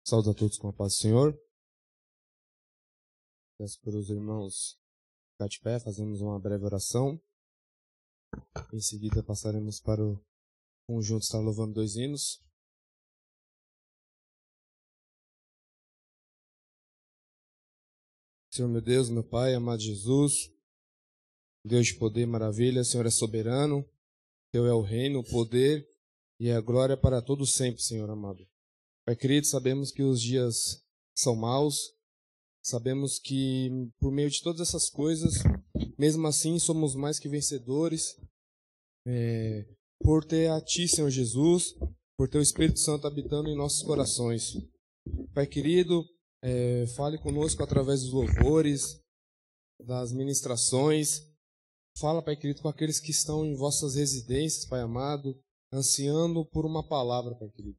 Saúde a todos com a paz do Senhor. Peço para os irmãos ficar de pé, fazemos uma breve oração. Em seguida passaremos para o conjunto estar louvando 2 hinos. Senhor meu Deus, meu Pai, amado Jesus, Deus de poder e maravilha, Senhor é soberano, Teu é o reino, o poder e a glória para todos sempre, Senhor amado. Pai querido, sabemos que os dias são maus, sabemos que por meio de todas essas coisas, mesmo assim somos mais que vencedores, por ter a Ti, Senhor Jesus, por ter o Espírito Santo habitando em nossos corações. Pai querido, fale conosco através dos louvores, das ministrações. Fala, Pai querido, com aqueles que estão em vossas residências, Pai amado, ansiando por uma palavra, Pai querido.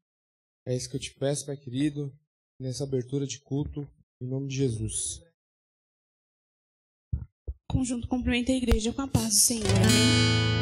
É isso que eu te peço, Pai querido, nessa abertura de culto, em nome de Jesus. Conjunto cumprimenta a igreja com a paz do Senhor. Amém.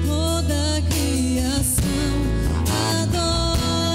Toda criação adora.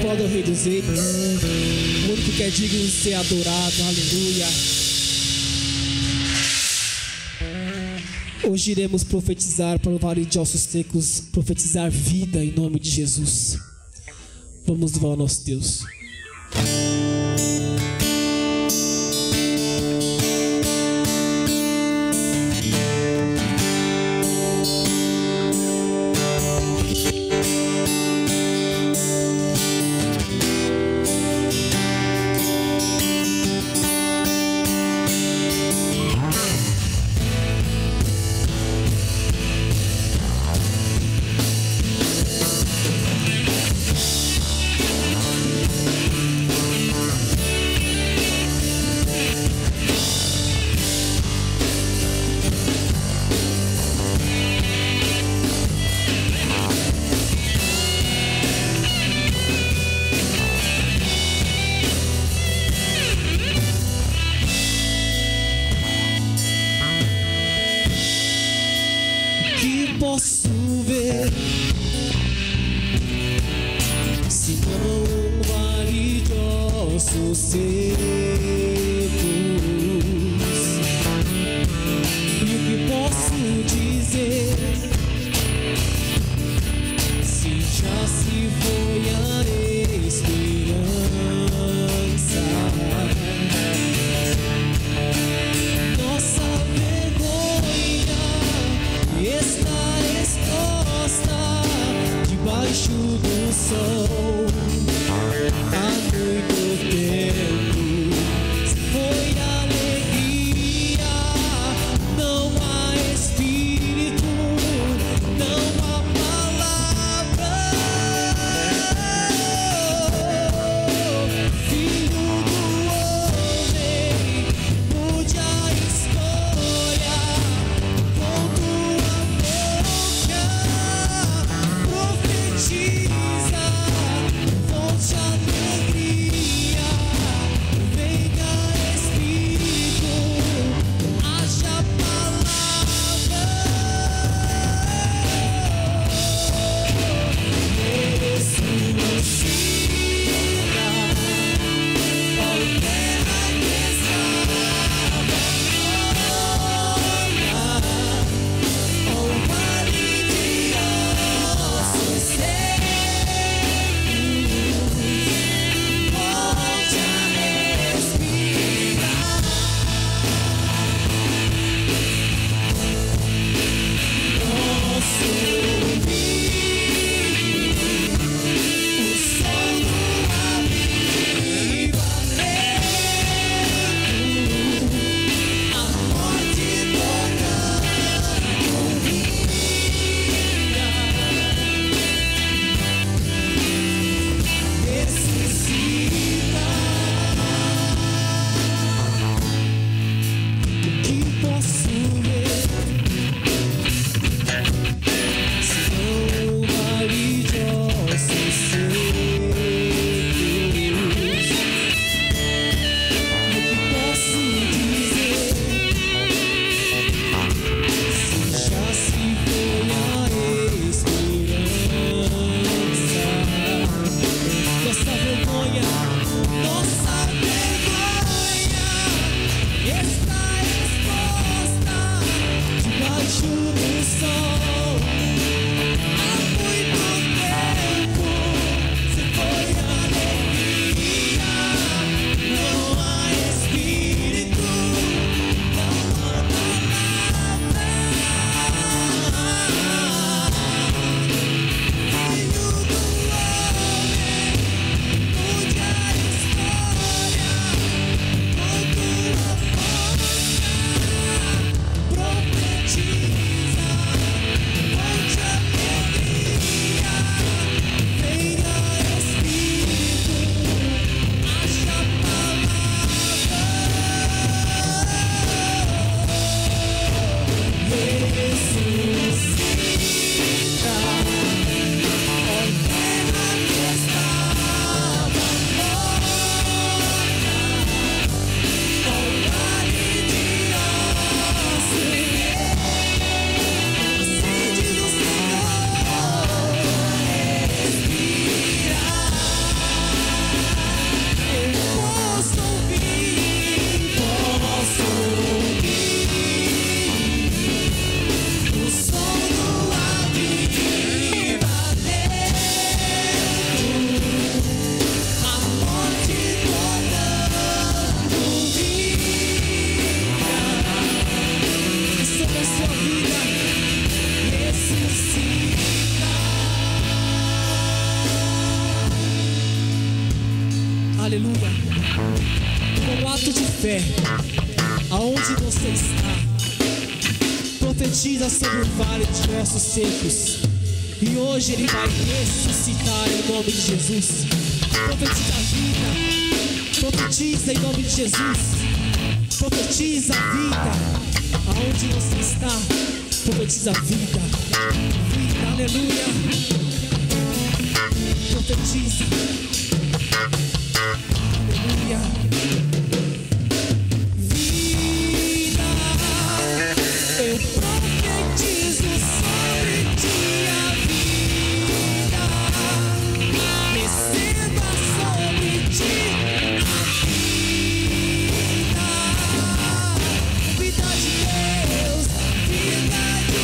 aplauda o Rei dos Reis, o único que é digno de ser adorado, aleluia. Hoje iremos profetizar para o vale de ossos secos, profetizar vida em nome de Jesus. Vamos louvar ao nosso Deus. Posso ver, se não um vale de ossos secos. E o que posso dizer, se já se foi a esperança? Nossa vergonha está debaixo do sol há muito tempo. Se foi alegria, não há espírito, não há palavra. Filho do homem, mude a escolha com tua boca. Profetiza, fonte alegria, venga Espírito, haja palavra. Ressuscita, ó terra que estava morta, ó vale de ossos secos, volte a respirar. Posso ouvir o som do avivamento, a morte tornando vida. Ressuscita. O que posso ver, se não um vale de ossos secos? O que posso dizer, se já se foi a esperança? Nossa vergonha está exposta debaixo do sol há muito tempo. Se foi alegria, não há espírito, não há palavra. Filho do homem, mude a história com tua boca. Profetiza, aleluia. Com ato de fé, aonde você está, profetiza sobre o vale de ossos secos. E hoje ele vai ressuscitar em nome de Jesus. Profetiza a vida, profetiza em nome de Jesus. Profetiza a vida, aonde você está, profetiza a vida, vida, aleluia. Profetiza, aleluia. Vida, eu profetizo sobre ti a vida. Receba sobre ti a vida. Vida de Deus, vida de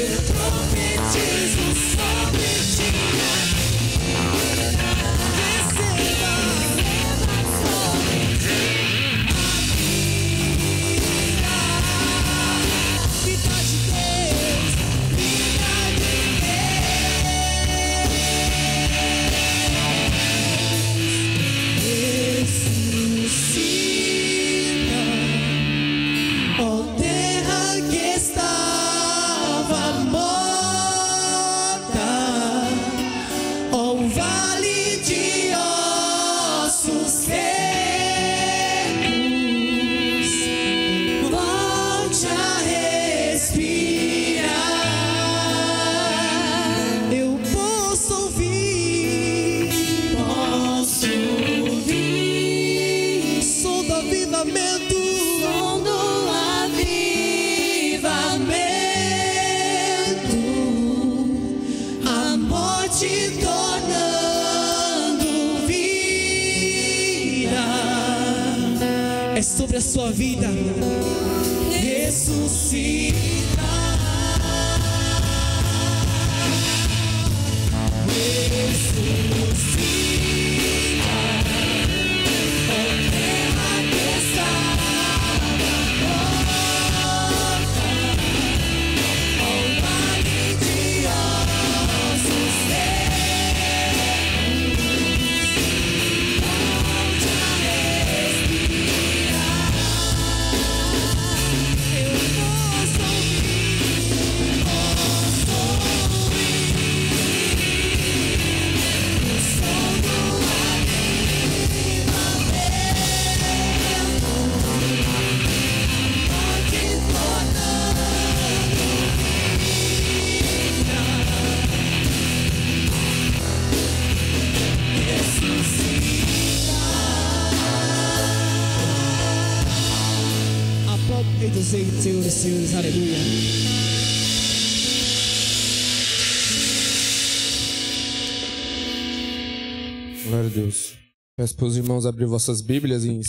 eu profetizo sobre ti a vida. Receba sobre ti a vida. Vida de Deus, vida de ressuscita, ó terra que estava morta, ó vale de ossos secos, volte a respirar. Eu posso ouvir, som do avivamento, som do avivamento, a morte tornando vida. É sobre a sua vida. Ressuscita, ressuscita, ó terra que estava morta, ó vale de ossos secos, volte a respirar. Eu posso ouvir, o som do avivamento, morte tornando vida. Ressuscita. Aplaude o Rei dos Reis, Senhor e Senhores, aleluia. Glória a Deus. Peço para os irmãos abrir vossas Bíblias em 2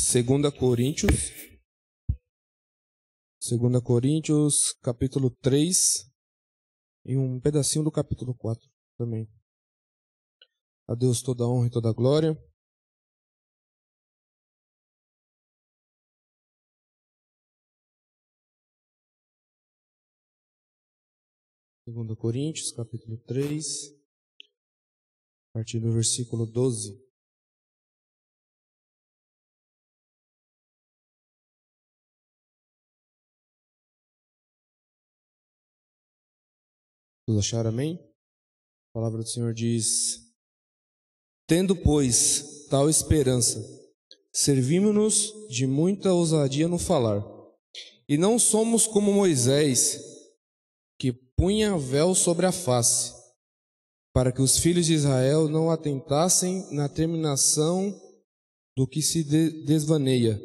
Coríntios. 2 Coríntios, capítulo 3, e um pedacinho do capítulo 4 também. A Deus toda a honra e toda a glória. Segunda Coríntios, capítulo 3, a partir do versículo 12. Todos acharam, amém? A palavra do Senhor diz: tendo, pois, tal esperança, servimos-nos de muita ousadia no falar, e não somos como Moisés, que punha véu sobre a face, para que os filhos de Israel não atentassem na terminação do que se desvanecia,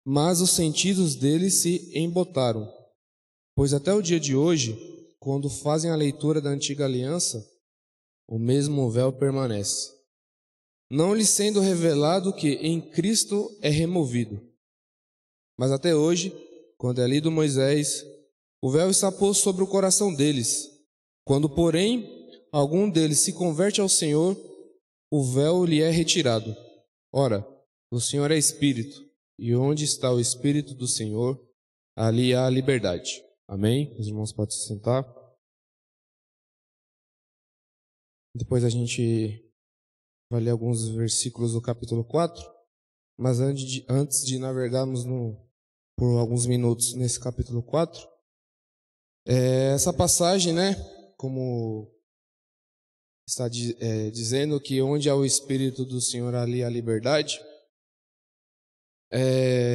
mas os sentidos deles se embotaram. Pois até o dia de hoje, quando fazem a leitura da antiga aliança, o mesmo véu permanece, não lhes sendo revelado que em Cristo é removido. Mas até hoje, quando é lido Moisés, o véu está posto sobre o coração deles. Quando, porém, algum deles se converte ao Senhor, o véu lhe é retirado. Ora, o Senhor é Espírito, e onde está o Espírito do Senhor, ali a liberdade. Amém? Os irmãos podem se sentar. Depois a gente vai ler alguns versículos do capítulo 4, mas antes de navegarmos por alguns minutos nesse capítulo 4, essa passagem, né, como está dizendo que onde há o Espírito do Senhor, ali há liberdade,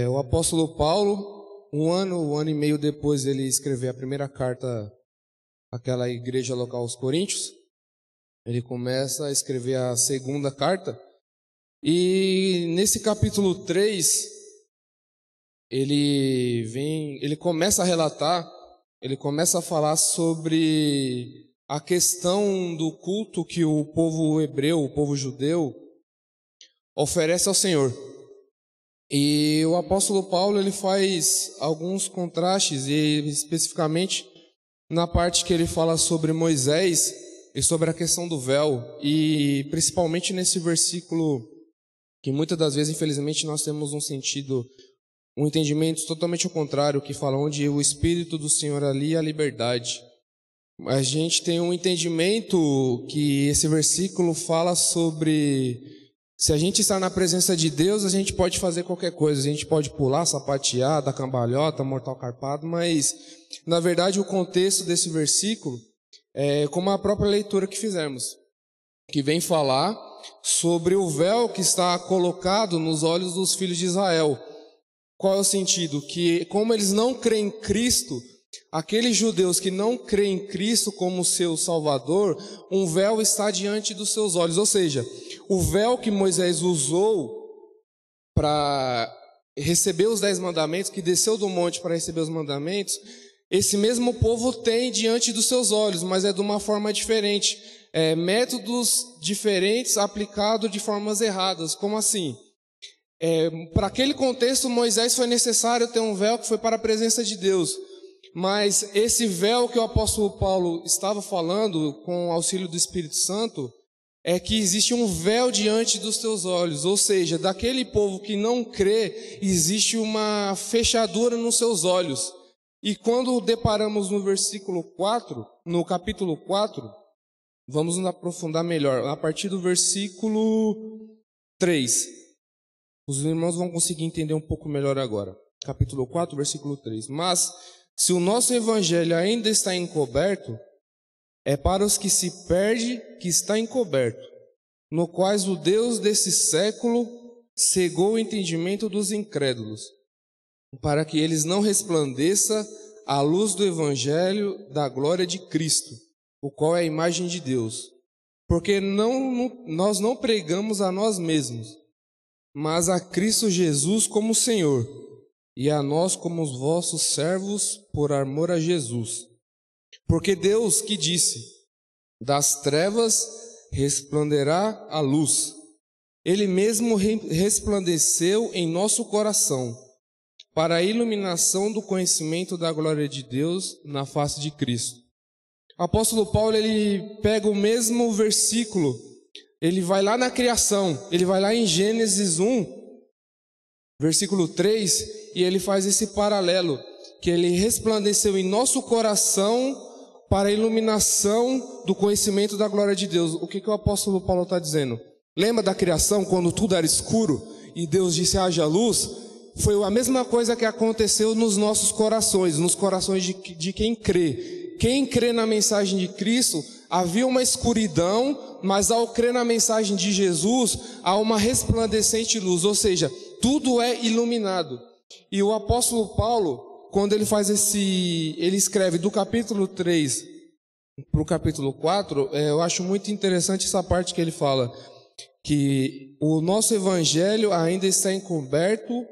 o apóstolo Paulo, um ano e meio depois ele escrever a primeira carta àquela igreja local aos Coríntios, ele começa a escrever a segunda carta, e nesse capítulo 3, ele começa a relatar, ele começa a falar sobre a questão do culto que o povo hebreu, o povo judeu, oferece ao Senhor. E o apóstolo Paulo, ele faz alguns contrastes, e especificamente na parte que ele fala sobre Moisés, e sobre a questão do véu, e principalmente nesse versículo, que muitas das vezes, infelizmente, nós temos um entendimento totalmente ao contrário, que fala onde o Espírito do Senhor ali é a liberdade. A gente tem um entendimento que esse versículo fala sobre, se a gente está na presença de Deus, a gente pode fazer qualquer coisa, a gente pode pular, sapatear, dar cambalhota, mortal carpado, mas, na verdade, o contexto desse versículo como a própria leitura que fizemos, que vem falar sobre o véu que está colocado nos olhos dos filhos de Israel. Qual é o sentido? Que como eles não creem em Cristo, aqueles judeus que não creem em Cristo como seu Salvador, um véu está diante dos seus olhos. Ou seja, o véu que Moisés usou para receber os 10 mandamentos, que desceu do monte para receber os mandamentos, esse mesmo povo tem diante dos seus olhos, mas é de uma forma diferente. Métodos diferentes aplicados de formas erradas. Como assim? Para aquele contexto, Moisés foi necessário ter um véu que foi para a presença de Deus. Mas esse véu que o apóstolo Paulo estava falando, com o auxílio do Espírito Santo, é que existe um véu diante dos teus olhos. Ou seja, daquele povo que não crê, existe uma fechadura nos seus olhos. E quando deparamos no versículo 4, no capítulo 4, vamos nos aprofundar melhor, a partir do versículo 3. Os irmãos vão conseguir entender um pouco melhor agora. Capítulo 4, versículo 3. Mas, se o nosso evangelho ainda está encoberto, é para os que se perde que está encoberto, no quais o Deus desse século cegou o entendimento dos incrédulos, para que eles não resplandeça a luz do evangelho da glória de Cristo, o qual é a imagem de Deus. Porque nós não pregamos a nós mesmos, mas a Cristo Jesus como Senhor, e a nós como os vossos servos por amor a Jesus. Porque Deus que disse, das trevas resplanderá a luz, Ele mesmo resplandeceu em nosso coração, para a iluminação do conhecimento da glória de Deus na face de Cristo. O apóstolo Paulo, ele pega o mesmo versículo, ele vai lá na criação, ele vai lá em Gênesis 1, versículo 3, e ele faz esse paralelo, que ele resplandeceu em nosso coração para a iluminação do conhecimento da glória de Deus. O que o apóstolo Paulo está dizendo? Lembra da criação, quando tudo era escuro e Deus disse haja luz? Foi a mesma coisa que aconteceu nos nossos corações, nos corações de quem crê. Quem crê na mensagem de Cristo, havia uma escuridão, mas ao crer na mensagem de Jesus, há uma resplandecente luz, ou seja, tudo é iluminado. E o apóstolo Paulo, quando ele faz ele escreve do capítulo 3 para o capítulo 4, eu acho muito interessante essa parte que ele fala, que o nosso evangelho ainda está encoberto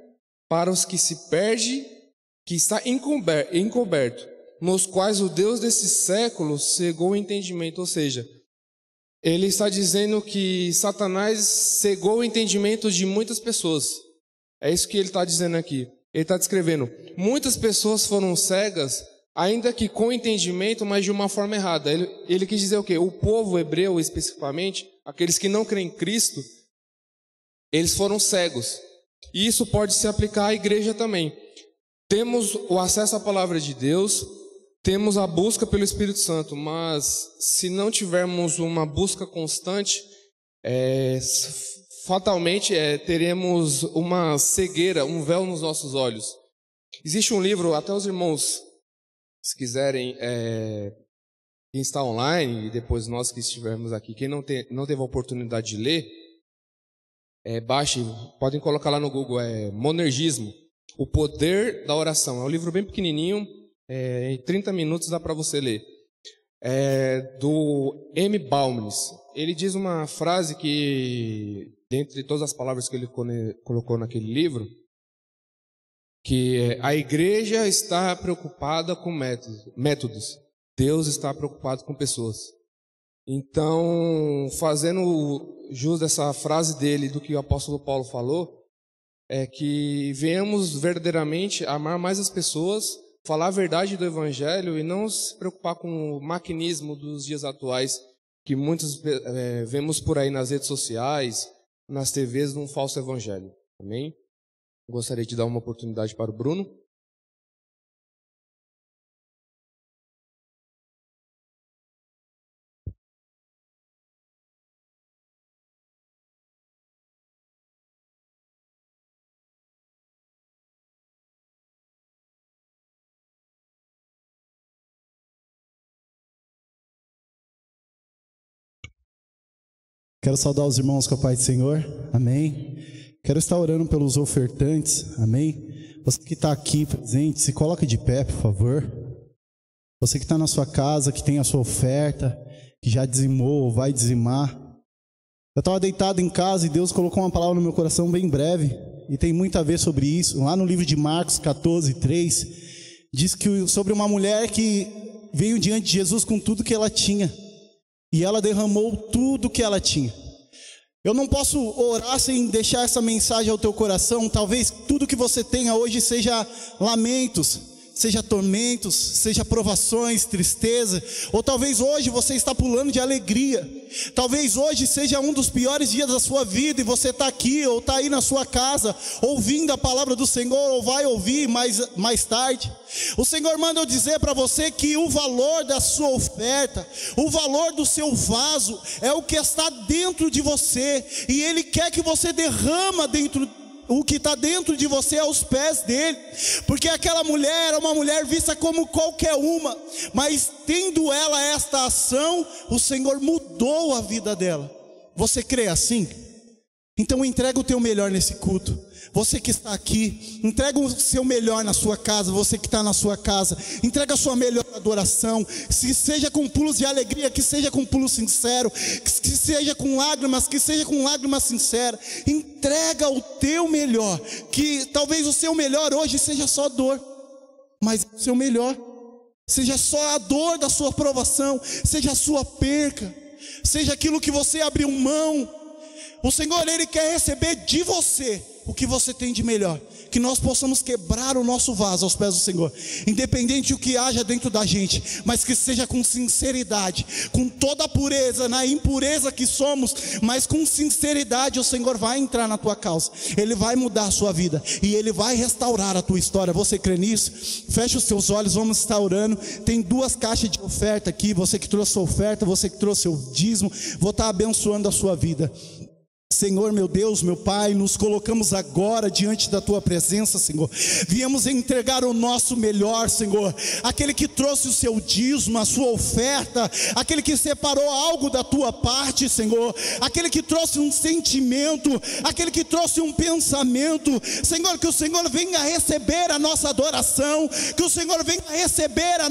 para os que se perdem, que está encoberto, nos quais o Deus desse século cegou o entendimento. Ou seja, ele está dizendo que Satanás cegou o entendimento de muitas pessoas. É isso que ele está dizendo aqui. Ele está descrevendo, muitas pessoas foram cegas, ainda que com entendimento, mas de uma forma errada. Ele quis dizer o quê? O povo hebreu, especificamente, aqueles que não creem em Cristo, eles foram cegos. E isso pode se aplicar à igreja também. temos o acesso à palavra de Deus, temos a busca pelo Espírito Santo, mas se não tivermos uma busca constante, fatalmente teremos uma cegueira, um véu nos nossos olhos. Existe um livro, até os irmãos, se quiserem, quem está online, e depois nós que estivermos aqui, quem não teve a oportunidade de ler, baixe, podem colocar lá no Google, Monergismo, O Poder da Oração. É um livro bem pequenininho, em 30 minutos dá para você ler. Do M. Balmes. Ele diz uma frase que, dentre todas as palavras que ele colocou naquele livro, que a igreja está preocupada com métodos, Deus está preocupado com pessoas. Então, fazendo jus dessa frase dele, do que o apóstolo Paulo falou, é que venhamos verdadeiramente amar mais as pessoas, falar a verdade do evangelho e não se preocupar com o maquinismo dos dias atuais, que muitos vemos por aí nas redes sociais, nas TVs, de um falso evangelho. Amém? Gostaria de dar uma oportunidade para o Bruno. Quero saudar os irmãos com a paz do Senhor, amém. Quero estar orando pelos ofertantes, amém. Você que está aqui presente, se coloque de pé, por favor. Você que está na sua casa, que tem a sua oferta, que já dizimou ou vai dizimar. Eu estava deitado em casa e Deus colocou uma palavra no meu coração bem breve, e tem muito a ver sobre isso. Lá no livro de Marcos 14:3, diz que sobre uma mulher que veio diante de Jesus com tudo que ela tinha. E ela derramou tudo que ela tinha. Eu não posso orar sem deixar essa mensagem ao teu coração. Talvez tudo que você tenha hoje seja lamentos, seja tormentos, seja provações, tristeza. Ou talvez hoje você está pulando de alegria. Talvez hoje seja um dos piores dias da sua vida e você está aqui ou está aí na sua casa ouvindo a palavra do Senhor, ou vai ouvir mais tarde. O Senhor manda eu dizer para você que o valor da sua oferta, o valor do seu vaso é o que está dentro de você, e Ele quer que você derrama o que está dentro de você aos pés dele, porque aquela mulher era uma mulher vista como qualquer uma, mas tendo ela esta ação, o Senhor mudou a vida dela. Você crê assim? Então entrega o teu melhor nesse culto. Você que está aqui, entrega o seu melhor na sua casa. Você que está na sua casa, entrega a sua melhor adoração. Se seja com pulos de alegria, que seja com pulo sincero. Que seja com lágrimas, que seja com lágrimas sinceras. Entrega o teu melhor. Que talvez o seu melhor hoje seja só dor, mas o seu melhor seja só a dor da sua provação, seja a sua perca, seja aquilo que você abriu mão. O Senhor, Ele quer receber de você o que você tem de melhor. Que nós possamos quebrar o nosso vaso aos pés do Senhor, independente do que haja dentro da gente, mas que seja com sinceridade, com toda a pureza, na impureza que somos, mas com sinceridade. O Senhor vai entrar na tua causa, Ele vai mudar a sua vida, e Ele vai restaurar a tua história. Você crê nisso? Feche os seus olhos, vamos estar orando. Tem 2 caixas de oferta aqui. Você que trouxe sua oferta, você que trouxe seu dízimo, vou estar abençoando a sua vida. Senhor, meu Deus, meu Pai, nos colocamos agora diante da Tua presença, Senhor. Viemos entregar o nosso melhor, Senhor. Aquele que trouxe o seu dízimo, a sua oferta, aquele que separou algo da Tua parte, Senhor. Aquele que trouxe um sentimento, aquele que trouxe um pensamento, Senhor. Que o Senhor venha receber a nossa adoração, que o Senhor venha receber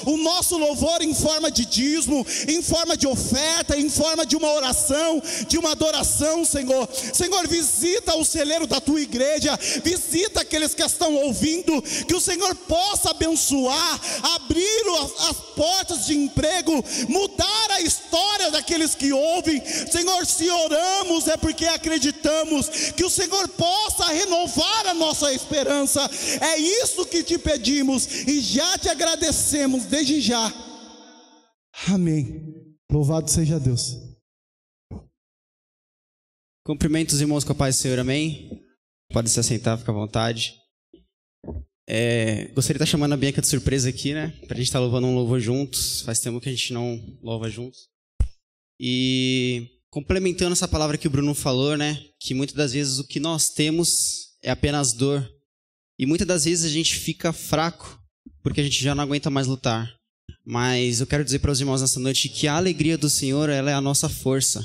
o nosso louvor em forma de dízimo, em forma de oferta, em forma de uma oração, de uma adoração, Senhor. Senhor, visita o celeiro da tua igreja, visita aqueles que estão ouvindo, que o Senhor possa abençoar, abrir as portas de emprego, mudar a história daqueles que ouvem. Senhor, se oramos é porque acreditamos que o Senhor possa renovar a nossa esperança. É isso que te pedimos e já te agradecemos desde já. Amém. Louvado seja Deus. Cumprimento os irmãos com a paz do Senhor, amém? Pode se assentar, fica à vontade. Gostaria de estar chamando a Bianca de surpresa aqui, né? Pra gente estar louvando um louvor juntos. Faz tempo que a gente não louva juntos. E complementando essa palavra que o Bruno falou, né? Que muitas das vezes o que nós temos é apenas dor. E muitas das vezes a gente fica fraco porque a gente já não aguenta mais lutar. Mas eu quero dizer para os irmãos nessa noite que a alegria do Senhor, ela é a nossa força.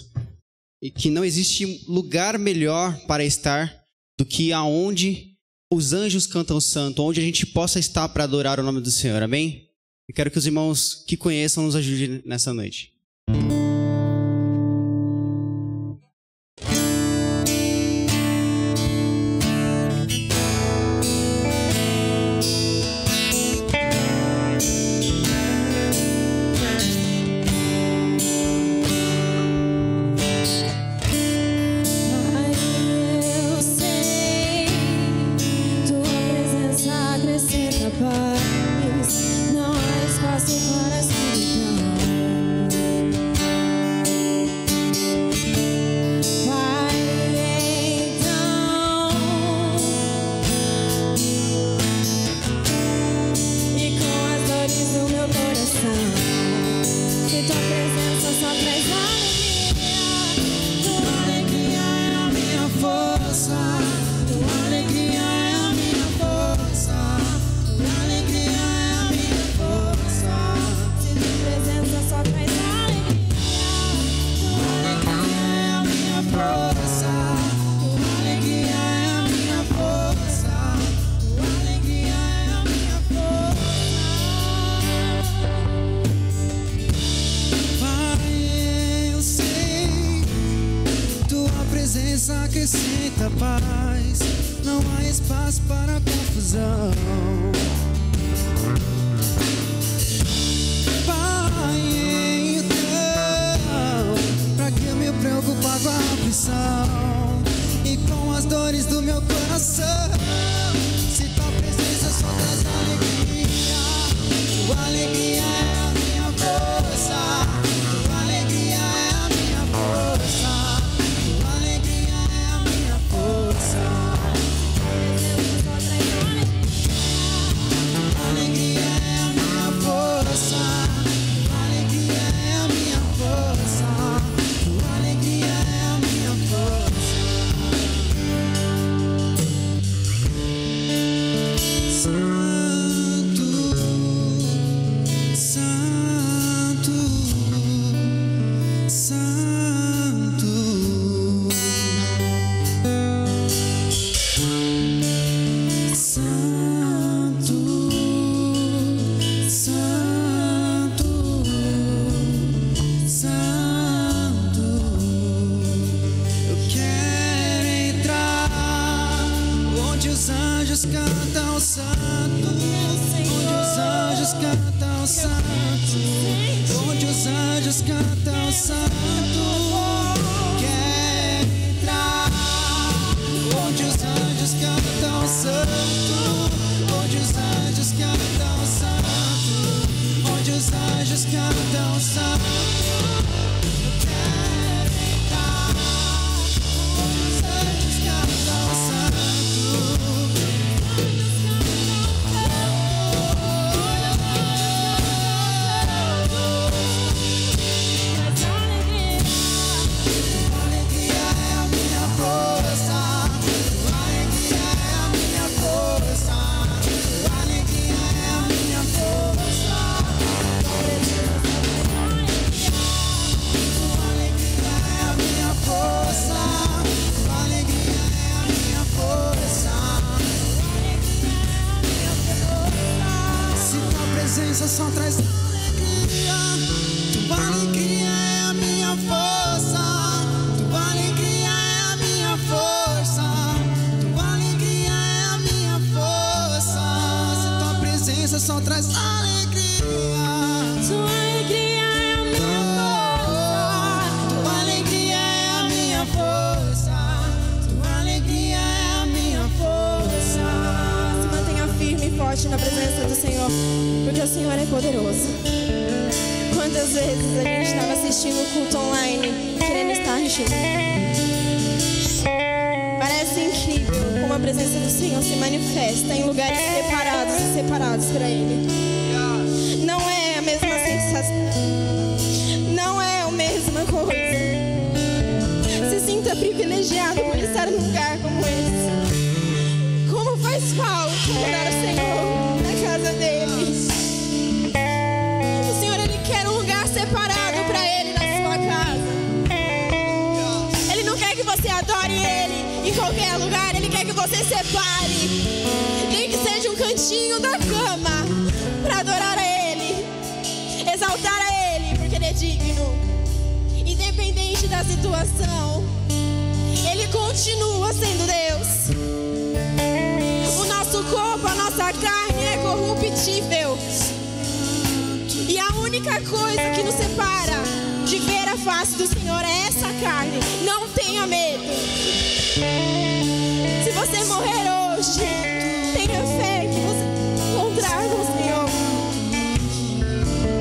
E que não existe lugar melhor para estar do que aonde os anjos cantam santo, onde a gente possa estar para adorar o nome do Senhor, amém? Eu quero que os irmãos que conheçam nos ajudem nessa noite. Acrescenta paz, não há espaço para confusão. Pai, então, pra que eu me preocupar com a aflição e com as dores do meu coração? Se tua presença só traz alegria, tua alegria é a minha força, tua alegria é a minha força. Cantam santo, onde os anjos cantam santo, onde os anjos cantam santo, quer entrar, onde os anjos cantam santo, onde os anjos cantam santo, onde os anjos cantam santo. Só traz alegria, tua alegria é a minha força, tua alegria é a minha força, tua alegria é a minha força. Se tua presença só traz alegria, tua alegria é a minha força, tua alegria é a minha força, tua alegria é a minha força. Se mantenha firme e forte na presença do Senhor, porque o Senhor é poderoso. Quantas vezes a gente estava assistindo o culto online, querendo estar junto. Parece incrível como a presença presença do Senhor se manifesta em lugares preparados e separados para Ele. Não é a mesma sensação. Não é a mesma coisa. Se sinta privilegiado por estar num lugar como esse. Como faz falta adorar o Senhor na casa dele. O Senhor, Ele quer um lugar separado para Ele na sua casa. Ele não quer que você adore Ele em qualquer lugar. Ele quer que você separe. Nem que seja um cantinho da cama para adorar a Ele, exaltar a Ele, porque Ele é digno. Independente da situação, Ele continua sendo Deus. O nosso corpo, a nossa carne é corruptível. E a única coisa que nos separa de ver a face do Senhor é essa carne. Não tenha medo. Se você morrer hoje, tenha fé que você encontrar com o Senhor.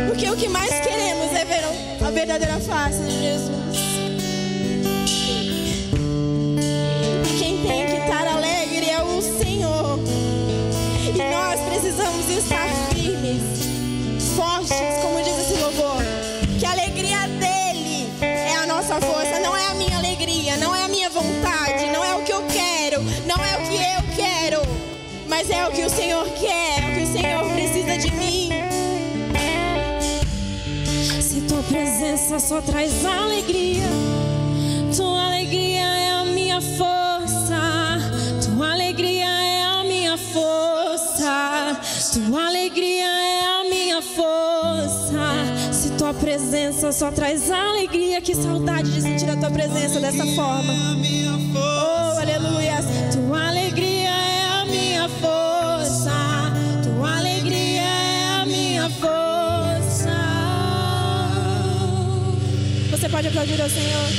Porque o que mais queremos é ver a verdadeira face de Jesus. E quem tem que estar alegre é o Senhor. E nós precisamos estar firmes, fortes, como diz esse louvor. Que a alegria dele é a nossa força. Não é a minha alegria, não é a minha vontade, não é o que eu quero, não é o que eu quero, mas é o que o Senhor quer, é o que o Senhor precisa de mim. Se tua presença só traz alegria, tua alegria é a minha força, tua alegria é a minha força, tua alegria é a minha força. Se tua presença só traz alegria, que saudade de sentir a tua presença dessa forma. Oh, aleluia. Tua alegria é a minha força, tua alegria é a minha força. Você pode aplaudir ao Senhor.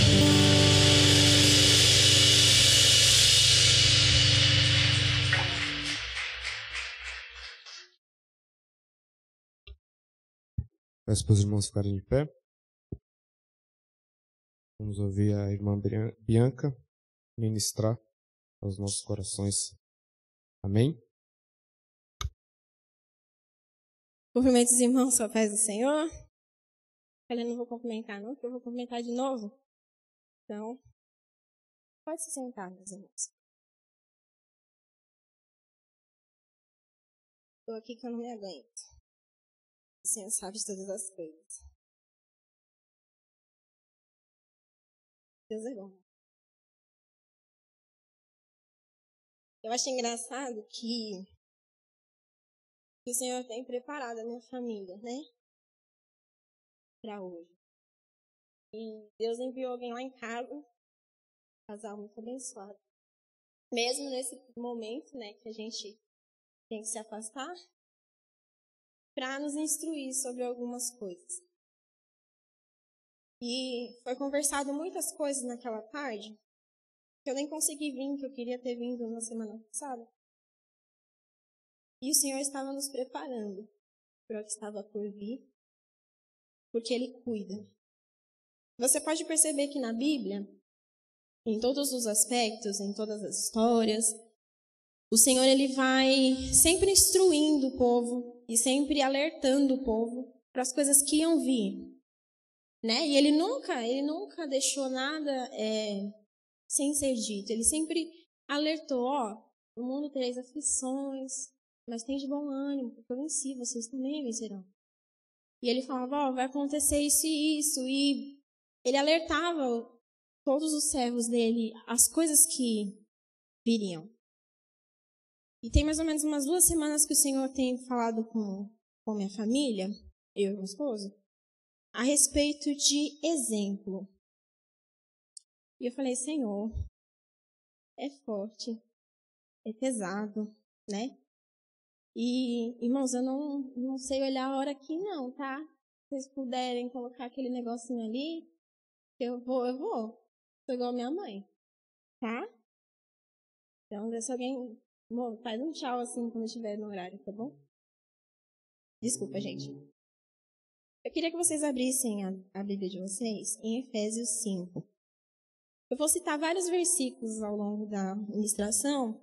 Peço para os irmãos ficarem de pé. Vamos ouvir a irmã Bianca ministrar aos nossos corações. Amém? Cumprimento os irmãos com a paz do Senhor. Eu não vou cumprimentar não, porque eu vou cumprimentar de novo. Então, pode se sentar, meus irmãos. Estou aqui que eu não me aguento. O Senhor sabe de todas as coisas. Deus é bom. Eu acho engraçado que o Senhor tem preparado a minha família, né? Para hoje. E Deus enviou alguém lá em casa, um casal muito abençoado. Mesmo nesse momento, né, que a gente tem que se afastar, para nos instruir sobre algumas coisas. E foi conversado muitas coisas naquela tarde, que eu nem consegui vir, que eu queria ter vindo na semana passada. E o Senhor estava nos preparando para o que estava por vir, porque Ele cuida. Você pode perceber que na Bíblia, em todos os aspectos, em todas as histórias, o Senhor Ele vai sempre instruindo o povo e sempre alertando o povo para as coisas que iam vir, né? E Ele nunca deixou nada sem ser dito. Ele sempre alertou, o mundo tereis aflições, mas tem de bom ânimo, porque eu venci, vocês também vencerão. E Ele falava, vai acontecer isso e isso, e Ele alertava todos os servos dele as coisas que viriam. E tem mais ou menos umas 2 semanas que o Senhor tem falado com minha família, eu e meu esposo, a respeito de exemplo. E eu falei, Senhor, é forte, é pesado, né? E, irmãos, eu não sei olhar a hora aqui não, tá? Se vocês puderem colocar aquele negocinho ali, eu vou. Sou igual a minha mãe, tá? Então, se alguém... Bom, faz um tchau assim quando estiver no horário, tá bom? Desculpa, gente. Eu queria que vocês abrissem a Bíblia de vocês em Efésios 5. Eu vou citar vários versículos ao longo da ministração,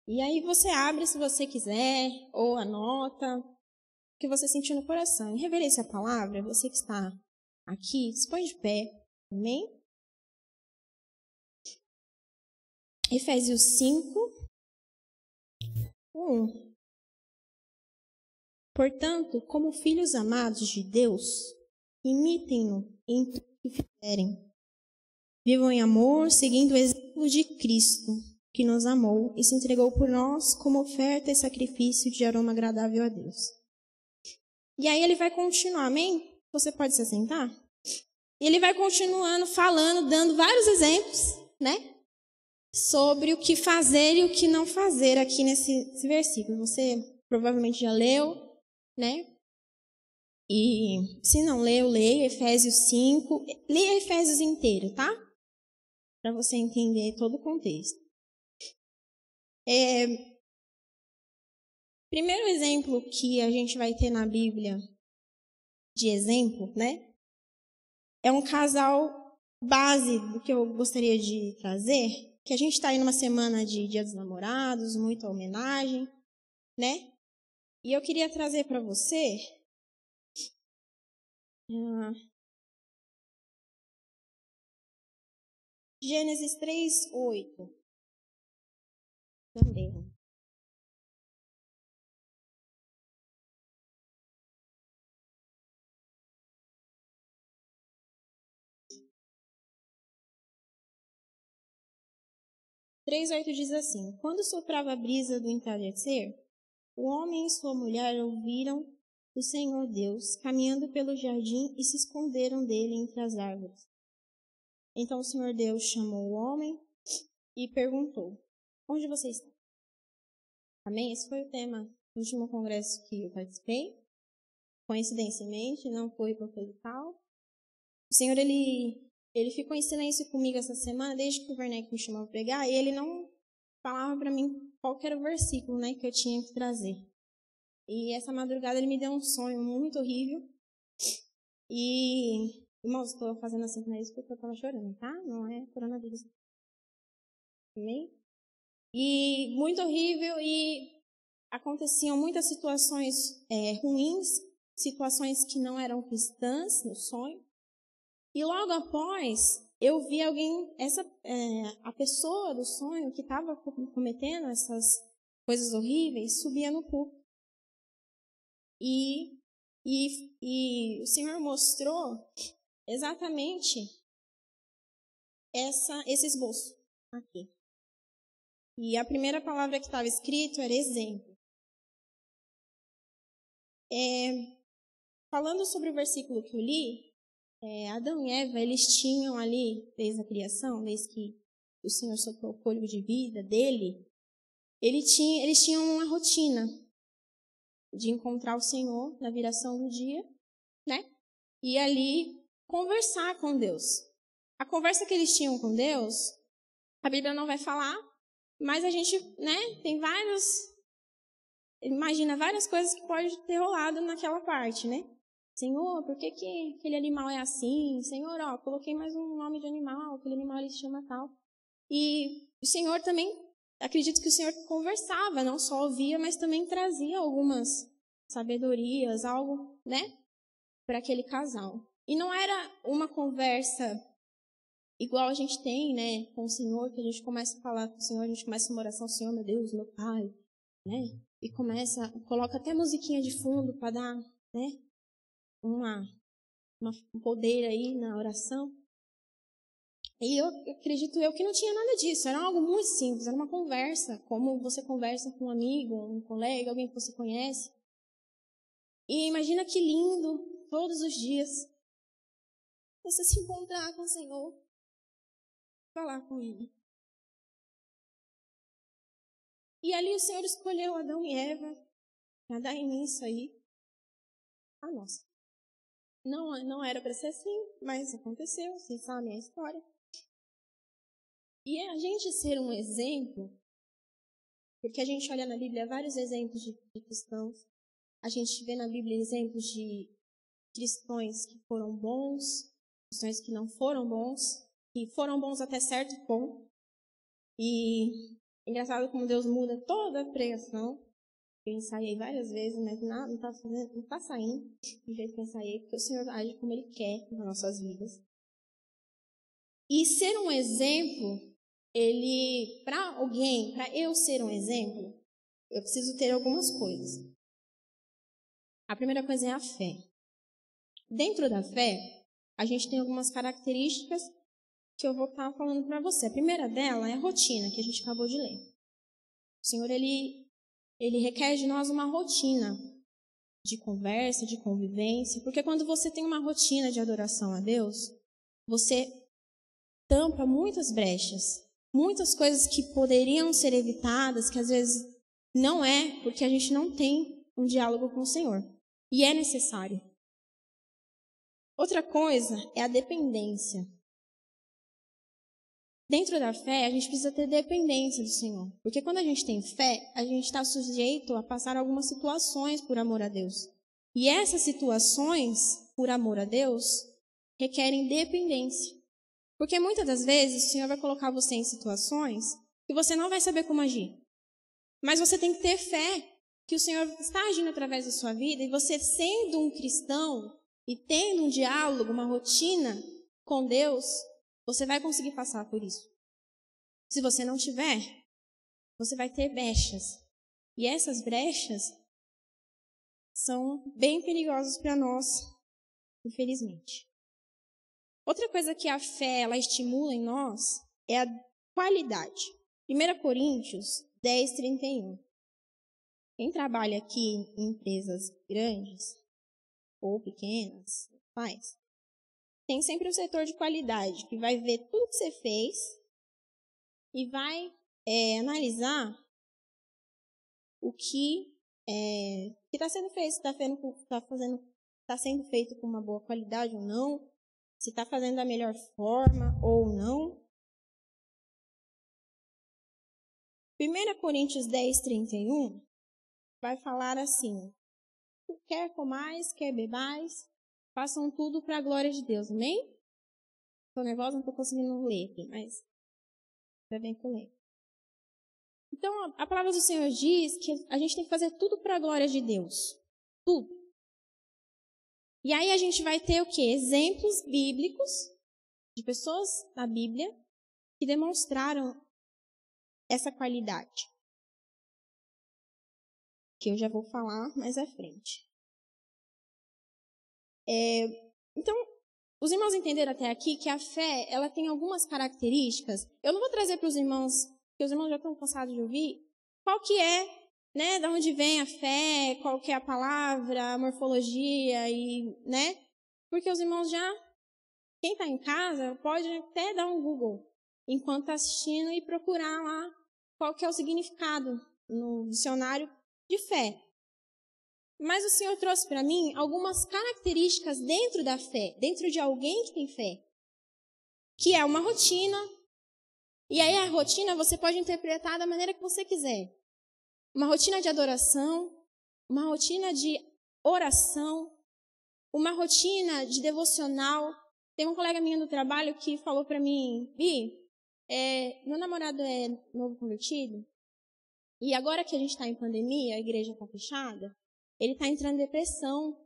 E aí você abre se você quiser, ou anota o que você sentiu no coração. Em reverência à palavra, você que está aqui, se põe de pé. Amém? Efésios 5, 1. Portanto, como filhos amados de Deus, imitem-no em tudo que fizerem. Vivam em amor, seguindo o exemplo de Cristo, que nos amou e se entregou por nós como oferta e sacrifício de aroma agradável a Deus. E aí ele vai continuar, amém? Você pode se assentar? E ele vai continuando falando, dando vários exemplos, né? Sobre o que fazer e o que não fazer aqui nesse versículo. Você provavelmente já leu, né? E se não leu, leia Efésios 5. Leia Efésios inteiro, tá? Para você entender todo o contexto. Primeiro exemplo que a gente vai ter na Bíblia de exemplo, né? É um casal base do que eu gostaria de trazer, que a gente está aí numa semana de Dia dos Namorados, muita homenagem, né? E eu queria trazer para você Gênesis 3:8 também. Três 8 diz assim: Quando soprava a brisa do entardecer, o homem e sua mulher ouviram o Senhor Deus caminhando pelo jardim e se esconderam dele entre as árvores. Então o Senhor Deus chamou o homem e perguntou: Onde você está? Amém? Esse foi o tema do último congresso que eu participei. Coincidentemente, não foi proposital. O Senhor, ele ficou em silêncio comigo essa semana, desde que o Werneck me chamou para pregar, e ele não falava para mim qual que era o versículo, né, que eu tinha que trazer. E essa madrugada ele me deu um sonho muito horrível. E, irmãos, estou fazendo assim com isso porque eu estava chorando, tá? Não é coronavírus. Amém? E muito horrível, e aconteciam muitas situações ruins, situações que não eram cristãs no sonho. E logo após, eu vi alguém, a pessoa do sonho que estava cometendo essas coisas horríveis, subia no púlpito. E o Senhor mostrou exatamente esse esboço aqui. E a primeira palavra que estava escrito era exemplo. Falando sobre o versículo que eu li, Adão e Eva, eles tinham ali, desde a criação, desde que o Senhor soprou o fôlego de vida dele, eles tinham uma rotina de encontrar o Senhor na viração do dia, né? E ali conversar com Deus. A conversa que eles tinham com Deus, a Bíblia não vai falar, mas a gente, né, tem imagina várias coisas que pode ter rolado naquela parte, né? Senhor, por que aquele animal é assim? Senhor, coloquei mais um nome de animal, aquele animal ele se chama tal. E o Senhor também, acredito que o Senhor conversava, não só ouvia, mas também trazia algumas sabedorias, algo, né, para aquele casal. E não era uma conversa igual a gente tem, né, com o Senhor, que a gente começa a falar com o Senhor, a gente começa uma oração, Senhor, meu Deus, meu Pai, né, e coloca até musiquinha de fundo para dar, né, um poder aí na oração. E eu acredito que não tinha nada disso, era algo muito simples, era uma conversa, como você conversa com um amigo, um colega, alguém que você conhece. E imagina que lindo, todos os dias, você se encontrar com o Senhor, falar com Ele. E ali o Senhor escolheu Adão e Eva para dar início aí a nossa. Não era para ser assim, mas aconteceu, vocês sabem a história. E a gente ser um exemplo, porque a gente olha na Bíblia vários exemplos de cristãos, a gente vê na Bíblia exemplos de cristãos que foram bons, cristãos que não foram bons, que foram bons até certo ponto. E Engraçado como Deus muda toda a pregação. Eu ensaiei várias vezes, mas não tá saindo do jeito que eu ensaiei, porque o Senhor age como Ele quer nas nossas vidas. E ser um exemplo, para alguém, para eu ser um exemplo, eu preciso ter algumas coisas. A primeira coisa é a fé. Dentro da fé, a gente tem algumas características que eu vou estar falando para você. A primeira dela é a rotina, que a gente acabou de ler. O Senhor, Ele requer de nós uma rotina de conversa, de convivência, porque quando você tem uma rotina de adoração a Deus, você tampa muitas brechas, muitas coisas que poderiam ser evitadas, que às vezes não é, porque a gente não tem um diálogo com o Senhor. E é necessário. Outra coisa é a dependência. Dentro da fé, a gente precisa ter dependência do Senhor. Porque quando a gente tem fé, a gente está sujeito a passar algumas situações por amor a Deus. E essas situações, por amor a Deus, requerem dependência. Porque muitas das vezes o Senhor vai colocar você em situações que você não vai saber como agir. Mas você tem que ter fé que o Senhor está agindo através da sua vida, e você, sendo um cristão e tendo um diálogo, uma rotina com Deus, você vai conseguir passar por isso. Se você não tiver, você vai ter brechas. E essas brechas são bem perigosas para nós, infelizmente. Outra coisa que a fé ela estimula em nós é a qualidade. 1 Coríntios 10, 31. Quem trabalha aqui em empresas grandes ou pequenas, faz, tem sempre o setor de qualidade, que vai ver tudo que você fez e vai analisar o que está sendo feito, se está sendo feito com uma boa qualidade ou não, se está fazendo da melhor forma ou não. 1 Coríntios 10, 31 vai falar assim: quer comais, quer bebais, façam tudo para a glória de Deus, amém? Estou nervosa, não estou conseguindo ler aqui, mas vai bem que eu leio. Então, a palavra do Senhor diz que a gente tem que fazer tudo para a glória de Deus. Tudo. E aí a gente vai ter o quê? Exemplos bíblicos de pessoas na Bíblia que demonstraram essa qualidade, que eu já vou falar mais à frente. Então, os irmãos entenderam até aqui que a fé, ela tem algumas características. Eu não vou trazer para os irmãos, porque os irmãos já estão cansados de ouvir, qual que é, né, de onde vem a fé, qual que é a palavra, a morfologia, né? Porque os irmãos quem está em casa, pode até dar um Google enquanto está assistindo e procurar lá qual que é o significado no dicionário de fé. Mas o Senhor trouxe para mim algumas características dentro da fé, dentro de alguém que tem fé, que é uma rotina. E aí a rotina você pode interpretar da maneira que você quiser. Uma rotina de adoração, uma rotina de oração, uma rotina de devocional. Tem uma colega minha do trabalho que falou para mim: Bi, meu namorado é novo convertido, e agora que a gente está em pandemia, a igreja está fechada, ele está entrando em depressão. O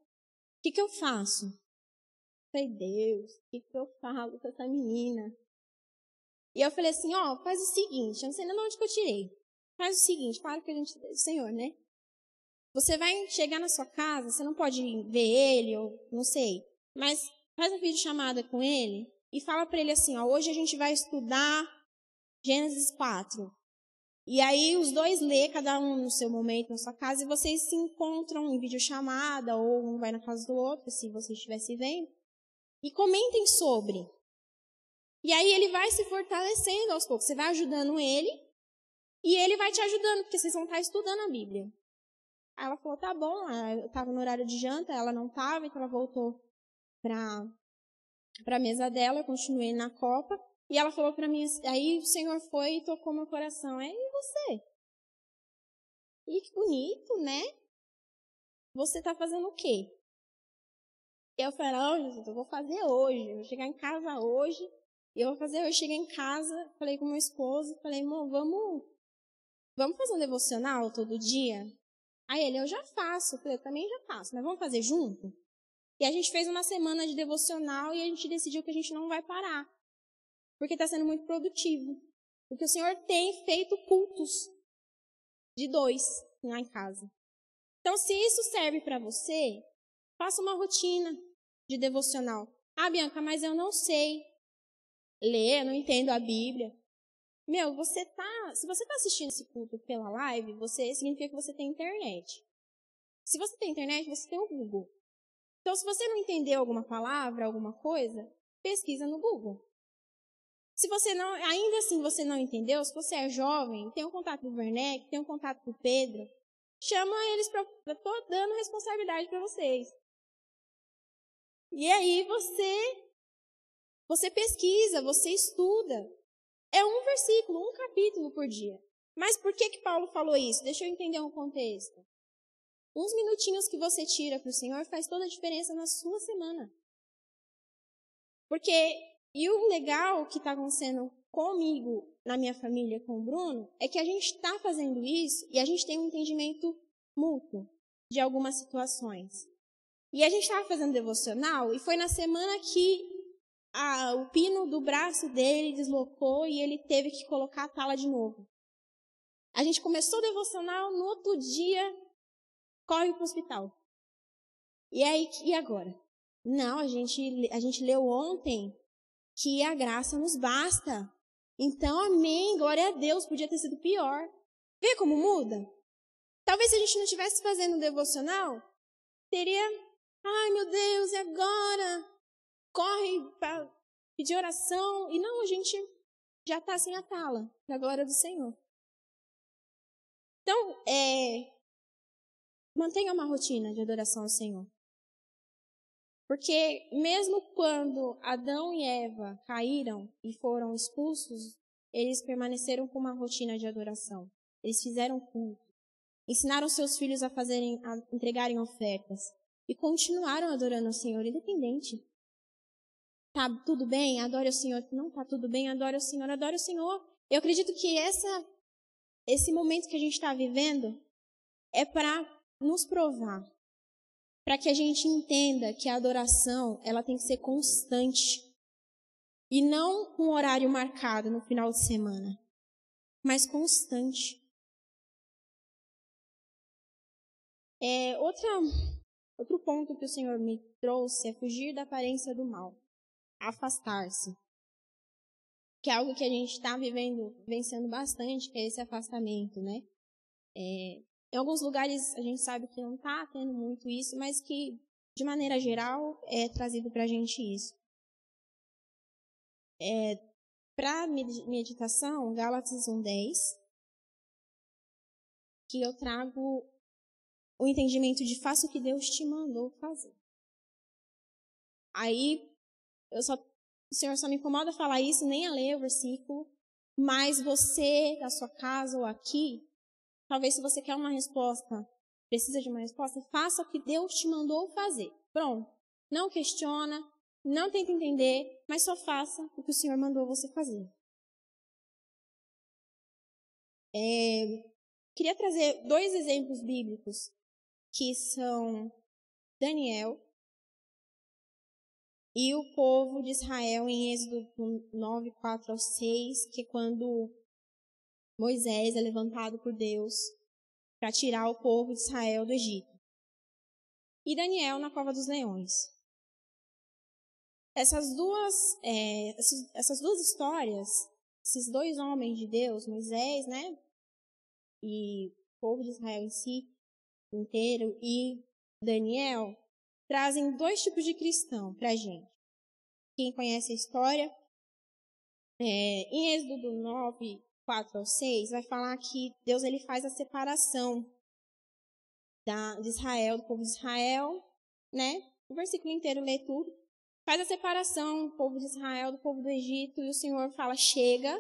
que eu faço? Eu falei: Deus, o que eu falo com essa menina? E eu falei assim: faz o seguinte, eu não sei nem de onde que eu tirei. Faz o seguinte, claro que a gente, Senhor, né? Você vai chegar na sua casa, você não pode ver ele, ou não sei, mas faz uma videochamada com ele e fala para ele assim: hoje a gente vai estudar Gênesis 4. E aí os dois lê, cada um no seu momento, na sua casa, e vocês se encontram em videochamada, ou um vai na casa do outro, se você estivesse vendo, e comentem sobre. E aí ele vai se fortalecendo aos poucos. Você vai ajudando ele, e ele vai te ajudando, porque vocês vão estar estudando a Bíblia. Aí ela falou: tá bom, eu estava no horário de janta, ela não estava, então ela voltou para a mesa dela, eu continuei na copa. E ela falou para mim, aí o Senhor foi e tocou meu coração: e você? E que bonito, né? Você está fazendo o quê? E eu falei: Jesus, eu vou fazer hoje, eu vou chegar em casa hoje, eu vou fazer hoje. Cheguei em casa, falei com meu esposo, falei: irmão, vamos vamos fazer um devocional todo dia? Aí ele, eu já faço. Eu falei, eu também já faço, mas vamos fazer junto? E a gente fez uma semana de devocional e a gente decidiu que a gente não vai parar. Porque está sendo muito produtivo. Porque o Senhor tem feito cultos de 2 lá em casa. Então, se isso serve para você, faça uma rotina de devocional. Ah, Bianca, mas eu não sei ler, eu não entendo a Bíblia. Se você está assistindo esse culto pela live, significa que você tem internet. Se você tem internet, você tem o Google. Então, se você não entendeu alguma palavra, alguma coisa, pesquisa no Google. Se você não, ainda assim você não entendeu, se você é jovem, tem um contato com o Werneck, tem um contato com o Pedro, chama eles para... Eu estou dando responsabilidade para vocês. E aí você pesquisa, você estuda. É um versículo, um capítulo por dia. Mas por que Paulo falou isso? Deixa eu entender um contexto. Uns minutinhos que você tira para o Senhor faz toda a diferença na sua semana. E o legal que está acontecendo comigo, na minha família, com o Bruno, é que a gente está fazendo isso e a gente tem um entendimento mútuo de algumas situações. E a gente estava fazendo devocional e foi na semana que o pino do braço dele deslocou e ele teve que colocar a tala de novo. A gente começou o devocional, no outro dia, corre para o hospital. E aí, e agora? Não, a gente leu ontem que a graça nos basta. Então, amém, glória a Deus, podia ter sido pior. Vê como muda? Talvez se a gente não estivesse fazendo um devocional, teria, ai meu Deus, e agora? Corre para pedir oração. E não, a gente já está sem a tala, para a glória do Senhor. Então, mantenha uma rotina de adoração ao Senhor. Porque mesmo quando Adão e Eva caíram e foram expulsos, eles permaneceram com uma rotina de adoração. Eles fizeram culto. Ensinaram seus filhos a entregarem ofertas. E continuaram adorando o Senhor, independente. Tá tudo bem? Adore o Senhor. Não tá tudo bem? Adore o Senhor. Adore o Senhor. Eu acredito que esse momento que a gente está vivendo é para nos provar. Para que a gente entenda que a adoração, ela tem que ser constante. E não com um horário marcado no final de semana. Mas constante. Outro ponto que o Senhor me trouxe é fugir da aparência do mal. Afastar-se. Que é algo que a gente está vivenciando bastante, que é esse afastamento, né? Em alguns lugares a gente sabe que não está tendo muito isso, mas que, de maneira geral, é trazido para a gente isso. Para meditação, Gálatas 1:10, que eu trago o entendimento de faça o que Deus te mandou fazer. Aí, o Senhor só me incomoda falar isso, nem a ler o versículo, mas você, da sua casa ou aqui, talvez se você quer uma resposta, precisa de uma resposta, faça o que Deus te mandou fazer. Pronto. Não questiona, não tenta entender, mas só faça o que o Senhor mandou você fazer. Queria trazer 2 exemplos bíblicos, que são Daniel e o povo de Israel em Êxodo 9, 4 ao 6, que é quando Moisés é levantado por Deus para tirar o povo de Israel do Egito. E Daniel na cova dos leões. Essas duas histórias, esses 2 homens de Deus, Moisés, né, e o povo de Israel em si inteiro, e Daniel, trazem 2 tipos de cristão para a gente. Quem conhece a história, em Êxodo 9, 4 ao 6, vai falar que Deus ele faz a separação de Israel, do povo de Israel, né? O versículo inteiro lê tudo. Faz a separação do povo de Israel, do povo do Egito, e o Senhor fala, chega,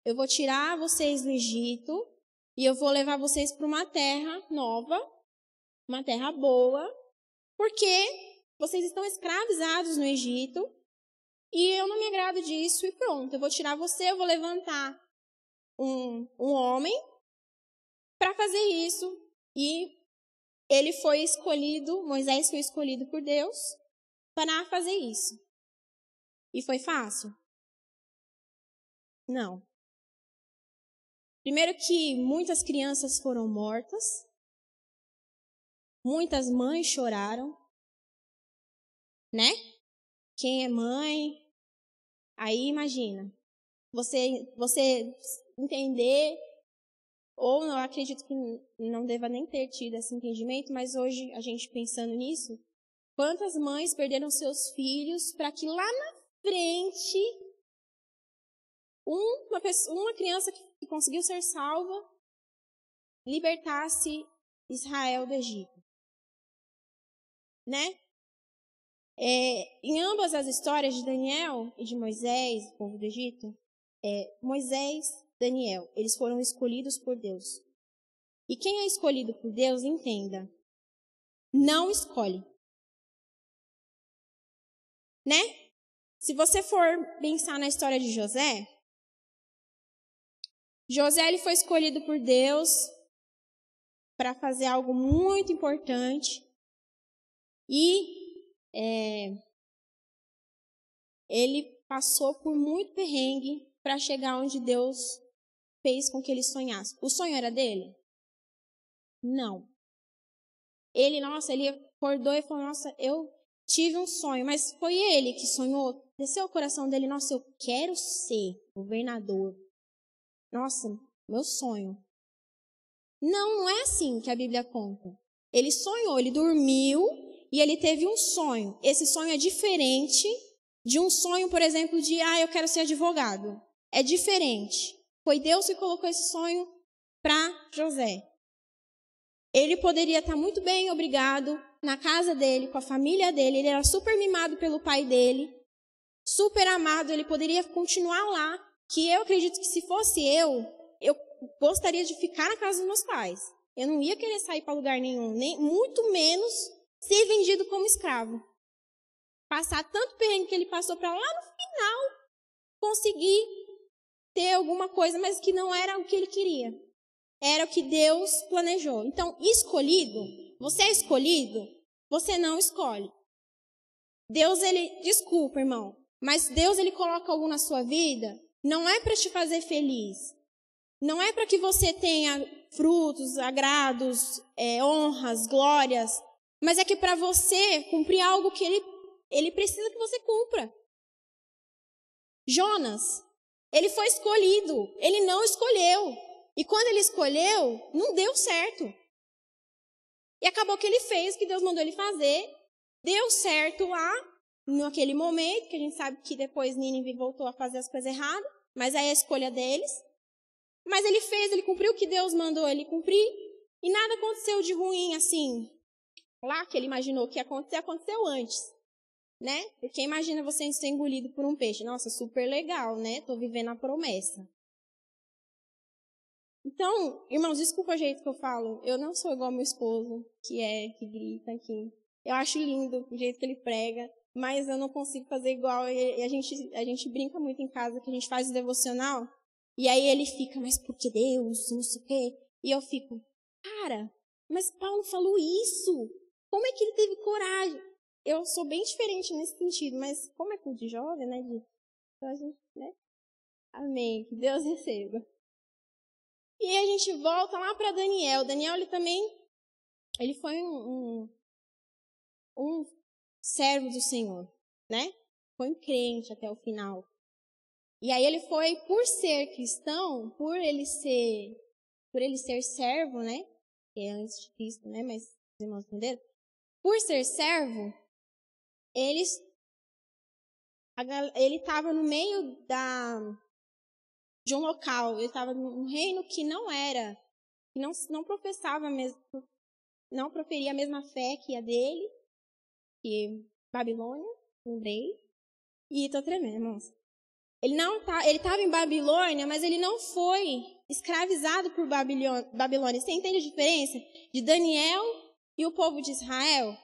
eu vou tirar vocês do Egito, e eu vou levar vocês para uma terra nova, uma terra boa, porque vocês estão escravizados no Egito, e eu não me agrado disso, e pronto, eu vou tirar você, eu vou levantar um homem, para fazer isso. E ele foi escolhido, Moisés foi escolhido por Deus para fazer isso. E foi fácil? Não. Primeiro que muitas crianças foram mortas, muitas mães choraram, né? Quem é mãe, aí imagina, você entender, ou eu acredito que não deva nem ter tido esse entendimento, mas hoje a gente pensando nisso, quantas mães perderam seus filhos para que lá na frente uma criança que conseguiu ser salva libertasse Israel do Egito, né? Em ambas as histórias de Daniel e de Moisés, o povo do Egito, Moisés, Daniel, eles foram escolhidos por Deus. E quem é escolhido por Deus, entenda, não escolhe. Né? Se você for pensar na história de José, ele foi escolhido por Deus para fazer algo muito importante. E ele passou por muito perrengue para chegar onde Deus fez com que ele sonhasse. O sonho era dele? Não. Ele acordou e falou, nossa, eu tive um sonho, mas foi ele que sonhou. Desceu o coração dele, nossa, eu quero ser governador. Nossa, meu sonho. Não é assim que a Bíblia conta. Ele sonhou, ele dormiu e ele teve um sonho. Esse sonho é diferente de um sonho, por exemplo, de, eu quero ser advogado. É diferente. Foi Deus que colocou esse sonho para José. Ele poderia estar muito bem, obrigado, na casa dele, com a família dele. Ele era super mimado pelo pai dele, super amado. Ele poderia continuar lá, que eu acredito que se fosse eu gostaria de ficar na casa dos meus pais. Eu não ia querer sair para lugar nenhum, nem muito menos ser vendido como escravo. Passar tanto perrengue que ele passou para lá no final conseguir ter alguma coisa, mas que não era o que ele queria. Era o que Deus planejou. Então, escolhido, você é escolhido, você não escolhe. Deus, desculpa, irmão, mas Deus, ele coloca algo na sua vida, não é para te fazer feliz. Não é para que você tenha frutos, agrados, honras, glórias, mas é que para você cumprir algo que ele precisa que você cumpra. Jonas, ele foi escolhido, ele não escolheu. E quando ele escolheu, não deu certo. E acabou que ele fez o que Deus mandou ele fazer, deu certo lá, naquele momento, que a gente sabe que depois Nínive voltou a fazer as coisas erradas, mas aí é a escolha deles. Mas ele cumpriu o que Deus mandou ele cumprir, e nada aconteceu de ruim, assim, lá que ele imaginou que ia acontecer, aconteceu antes, né? Porque imagina você ser engolido por um peixe. Nossa, super legal, né? Tô vivendo a promessa. Então, irmãos, desculpa o jeito que eu falo. Eu não sou igual ao meu esposo, que grita aqui. Eu acho lindo o jeito que ele prega, mas eu não consigo fazer igual. E a gente brinca muito em casa, que a gente faz o devocional, e aí ele fica, mas por que Deus, não sei o quê? E eu fico, cara, mas Paulo falou isso. Como é que ele teve coragem? Eu sou bem diferente nesse sentido, mas como é culto de jovem, né? Então a gente, né? Amém, que Deus receba. E aí a gente volta lá para Daniel. Daniel, ele foi um servo do Senhor, né? Foi um crente até o final. E aí ele foi, por ser cristão, por ele ser servo, né? Que é antes de Cristo, né? Mas os irmãos entenderam? Por ser servo, ele estava no meio de um local, ele estava num reino que não professava mesmo, não proferia a mesma fé que a dele, que Babilônia, lembrei, e tô tremendo, irmãos. Ele estava em Babilônia, mas ele não foi escravizado por Babilônia. Você entende a diferença de Daniel e o povo de Israel?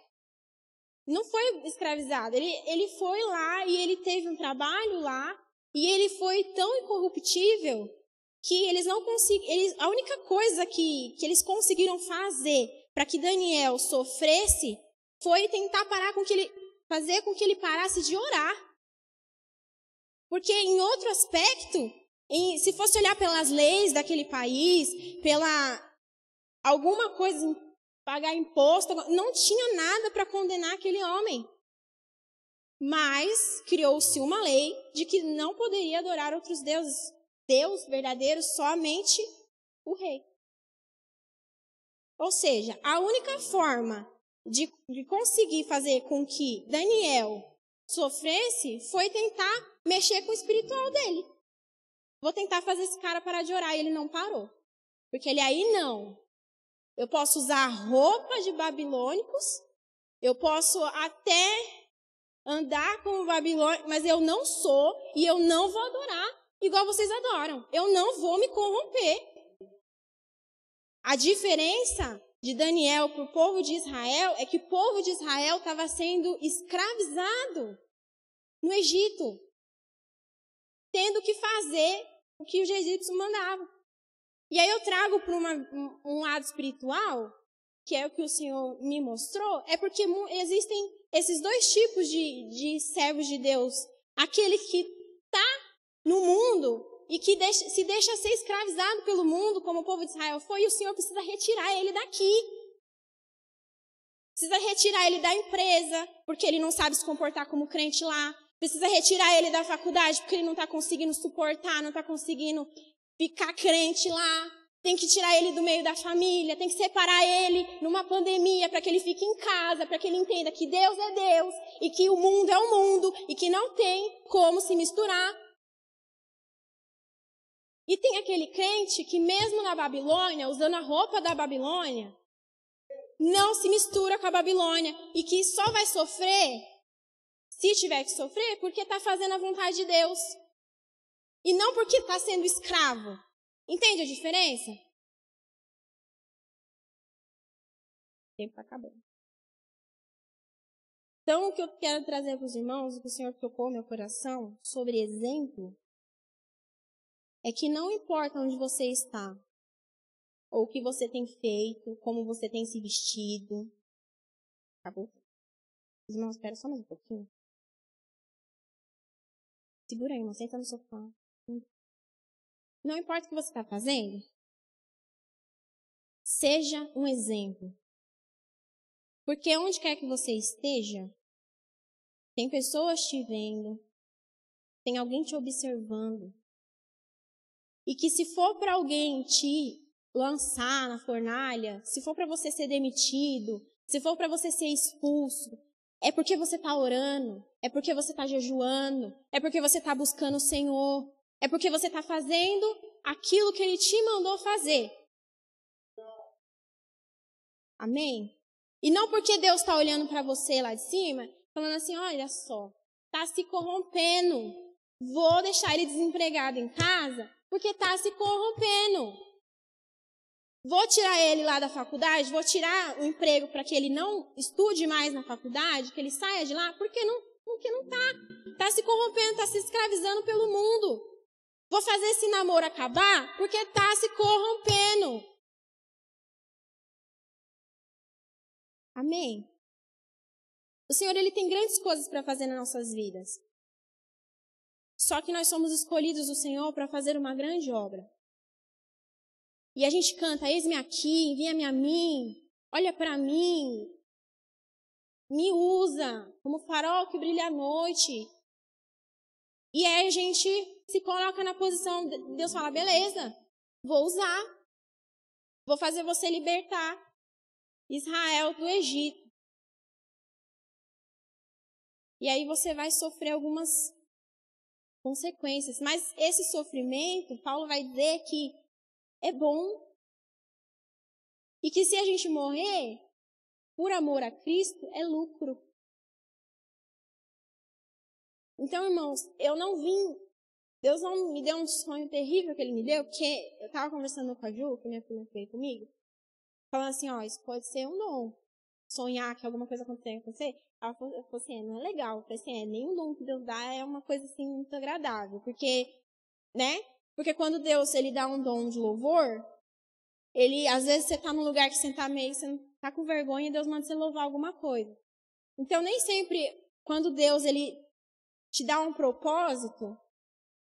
Não foi escravizado. Ele foi lá e ele teve um trabalho lá, e ele foi tão incorruptível que eles não conseguiram, a única coisa que eles conseguiram fazer para que Daniel sofresse foi tentar fazer com que ele parasse de orar. Porque em outro aspecto, se fosse olhar pelas leis daquele país, pela alguma coisa, pagar imposto, não tinha nada para condenar aquele homem. Mas criou-se uma lei de que não poderia adorar outros deuses. Deus verdadeiro, somente o rei. Ou seja, a única forma de conseguir fazer com que Daniel sofresse foi tentar mexer com o espiritual dele. Vou tentar fazer esse cara parar de orar. E ele não parou. Porque ele aí não. Eu posso usar roupa de babilônicos, eu posso até andar como babilônico, mas eu não sou e eu não vou adorar igual vocês adoram. Eu não vou me corromper. A diferença de Daniel para o povo de Israel é que o povo de Israel estava sendo escravizado no Egito, tendo que fazer o que os egípcios mandavam. E aí eu trago para um lado espiritual, que é o que o Senhor me mostrou, é porque existem esses dois tipos de servos de Deus. Aquele que está no mundo e que se deixa ser escravizado pelo mundo, como o povo de Israel foi, e o Senhor precisa retirar ele daqui. Precisa retirar ele da empresa, porque ele não sabe se comportar como crente lá. Precisa retirar ele da faculdade, porque ele não está conseguindo suportar, não está conseguindo ficar crente lá. Tem que tirar ele do meio da família, tem que separar ele numa pandemia para que ele fique em casa, para que ele entenda que Deus é Deus e que o mundo é o mundo e que não tem como se misturar. E tem aquele crente que mesmo na Babilônia, usando a roupa da Babilônia, não se mistura com a Babilônia e que só vai sofrer, se tiver que sofrer, porque está fazendo a vontade de Deus. E não porque está sendo escravo. Entende a diferença? O tempo está acabando. Então, o que eu quero trazer para os irmãos, o que o Senhor tocou no meu coração, sobre exemplo, é que não importa onde você está, ou o que você tem feito, como você tem se vestido. Acabou? Os irmãos, espera só mais um pouquinho. Segura aí, irmão, senta no sofá. Não importa o que você está fazendo, seja um exemplo. Porque onde quer que você esteja, tem pessoas te vendo, tem alguém te observando. E que se for para alguém te lançar na fornalha, se for para você ser demitido, se for para você ser expulso, é porque você está orando, é porque você está jejuando, é porque você está buscando o Senhor. É porque você está fazendo aquilo que Ele te mandou fazer. Amém? E não porque Deus está olhando para você lá de cima, falando assim, olha só, está se corrompendo. Vou deixar ele desempregado em casa porque está se corrompendo. Vou tirar ele lá da faculdade, vou tirar o emprego para que ele não estude mais na faculdade, que ele saia de lá, porque não está. Está se corrompendo, está se escravizando pelo mundo. Vou fazer esse namoro acabar porque está se corrompendo. Amém? O Senhor, Ele tem grandes coisas para fazer nas nossas vidas. Só que nós somos escolhidos do Senhor para fazer uma grande obra. E a gente canta, eis-me aqui, envia-me a mim, olha para mim, me usa como farol que brilha à noite. E aí a gente se coloca na posição, Deus fala, beleza, vou usar, vou fazer você libertar Israel do Egito. E aí você vai sofrer algumas consequências, mas esse sofrimento, Paulo vai dizer que é bom. E que se a gente morrer por amor a Cristo, é lucro. Então, irmãos, Deus não me deu um sonho terrível que Ele me deu, porque eu estava conversando com a Ju, que minha filha veio comigo, falando assim, ó, isso pode ser um dom. Sonhar que alguma coisa acontecer com você. Ela falou assim, não é legal. Eu falei assim, nenhum dom que Deus dá é uma coisa assim muito agradável, porque, né, Porque quando Deus ele dá um dom de louvor, ele, às vezes você está num lugar que você está com vergonha e Deus manda você louvar alguma coisa. Então, nem sempre, quando Deus ele te dá um propósito,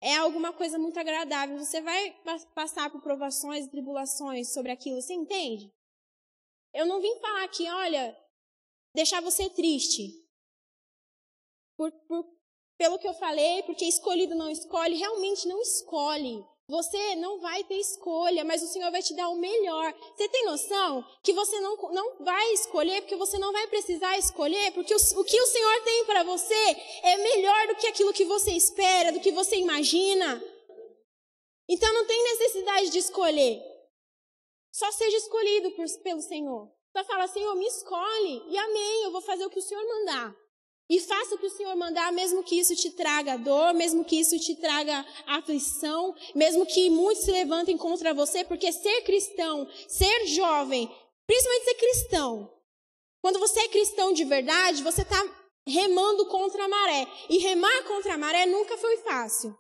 é alguma coisa muito agradável. Você vai passar por provações e tribulações sobre aquilo, você entende? Eu não vim falar aqui, olha, deixar você triste. Pelo que eu falei, porque escolhido não escolhe, realmente não escolhe. Você não vai ter escolha, mas o Senhor vai te dar o melhor. Você tem noção que você não vai escolher, porque você não vai precisar escolher, porque o que o Senhor tem para você é melhor do que aquilo que você espera, do que você imagina. Então não tem necessidade de escolher. Só seja escolhido pelo Senhor. Só fala, Senhor, me escolhe, e amém, eu vou fazer o que o Senhor mandar. E faça o que o Senhor mandar, mesmo que isso te traga dor, mesmo que isso te traga aflição, mesmo que muitos se levantem contra você, porque ser cristão, ser jovem, principalmente ser cristão, quando você é cristão de verdade, você está remando contra a maré. E remar contra a maré nunca foi fácil.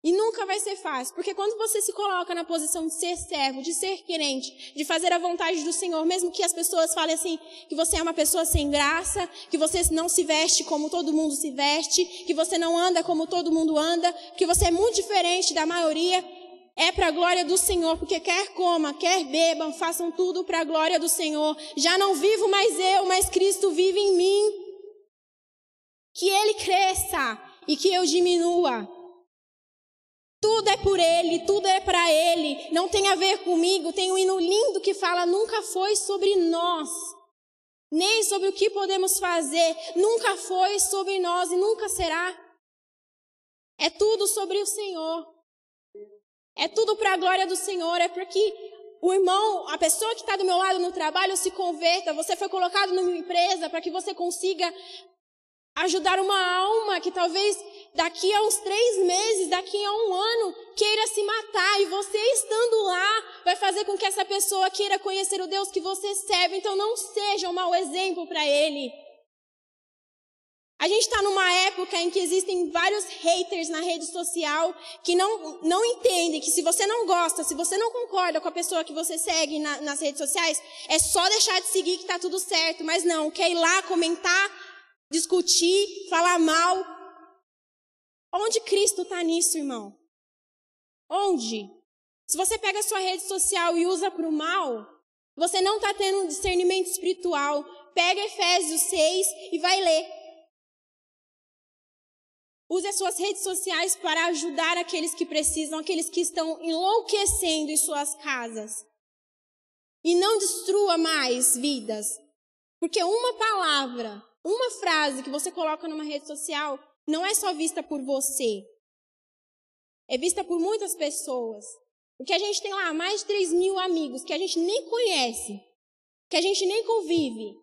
E nunca vai ser fácil, porque quando você se coloca na posição de ser servo, de ser crente, de fazer a vontade do Senhor, mesmo que as pessoas falem assim, que você é uma pessoa sem graça, que você não se veste como todo mundo se veste, que você não anda como todo mundo anda, que você é muito diferente da maioria, é para a glória do Senhor, porque quer coma, quer bebam, façam tudo para a glória do Senhor. Já não vivo mais eu, mas Cristo vive em mim. Que Ele cresça e que eu diminua. Tudo é por Ele, tudo é para Ele, não tem a ver comigo. Tem um hino lindo que fala, nunca foi sobre nós, nem sobre o que podemos fazer, nunca foi sobre nós e nunca será. É tudo sobre o Senhor, é tudo para a glória do Senhor, é para que o irmão, a pessoa que está do meu lado no trabalho se converta. Você foi colocado numa empresa para que você consiga ajudar uma alma que talvez daqui a uns 3 meses, daqui a 1 ano, queira se matar. E você estando lá, vai fazer com que essa pessoa queira conhecer o Deus que você serve. Então não seja um mau exemplo para ele. A gente está numa época em que existem vários haters na rede social que não entendem que se você não gosta, se você não concorda com a pessoa que você segue nas redes sociais, é só deixar de seguir que está tudo certo. Mas não, quer ir lá comentar, discutir, falar mal. Onde Cristo está nisso, irmão? Onde? Se você pega a sua rede social e usa para o mal, você não está tendo um discernimento espiritual. Pega Efésios 6 e vai ler. Use as suas redes sociais para ajudar aqueles que precisam, aqueles que estão enlouquecendo em suas casas. E não destrua mais vidas. Porque uma palavra, uma frase que você coloca numa rede social não é só vista por você. É vista por muitas pessoas. Porque a gente tem lá mais de 3.000 amigos que a gente nem conhece, que a gente nem convive.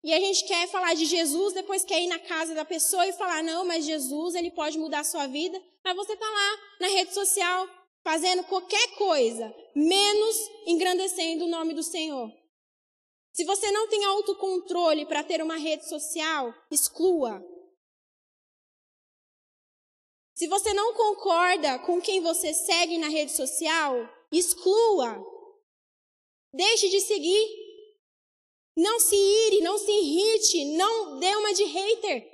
E a gente quer falar de Jesus, depois quer ir na casa da pessoa e falar, não, mas Jesus, ele pode mudar a sua vida. Mas você está lá na rede social fazendo qualquer coisa, menos engrandecendo o nome do Senhor. Se você não tem autocontrole para ter uma rede social, exclua. Se você não concorda com quem você segue na rede social, exclua. Deixe de seguir. Não se ire, não se irrite, não dê uma de hater.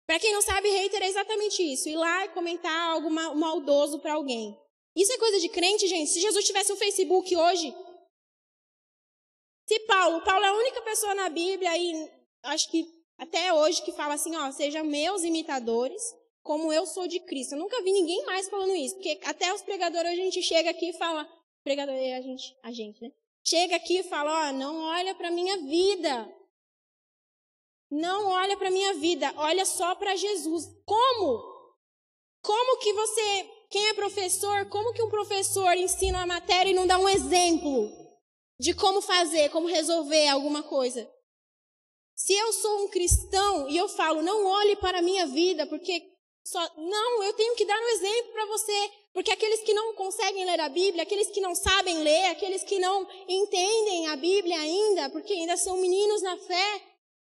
Para quem não sabe, hater é exatamente isso. Ir lá e comentar algo maldoso para alguém. Isso é coisa de crente, gente. Se Jesus tivesse um Facebook hoje... Se Paulo é a única pessoa na Bíblia, e acho que até hoje, que fala assim, ó, sejam meus imitadores, como eu sou de Cristo. Eu nunca vi ninguém mais falando isso, porque até os pregadores, a gente chega aqui e fala, pregador é a gente, né? Chega aqui e fala, ó, não olha para minha vida. Não olha para minha vida, olha só para Jesus. Como? Como que você, quem é professor, como que um professor ensina uma matéria e não dá um exemplo de como fazer, como resolver alguma coisa? Se eu sou um cristão e eu falo, não olhe para a minha vida, porque não, eu tenho que dar um exemplo para você. Porque aqueles que não conseguem ler a Bíblia, aqueles que não sabem ler, aqueles que não entendem a Bíblia ainda, porque ainda são meninos na fé,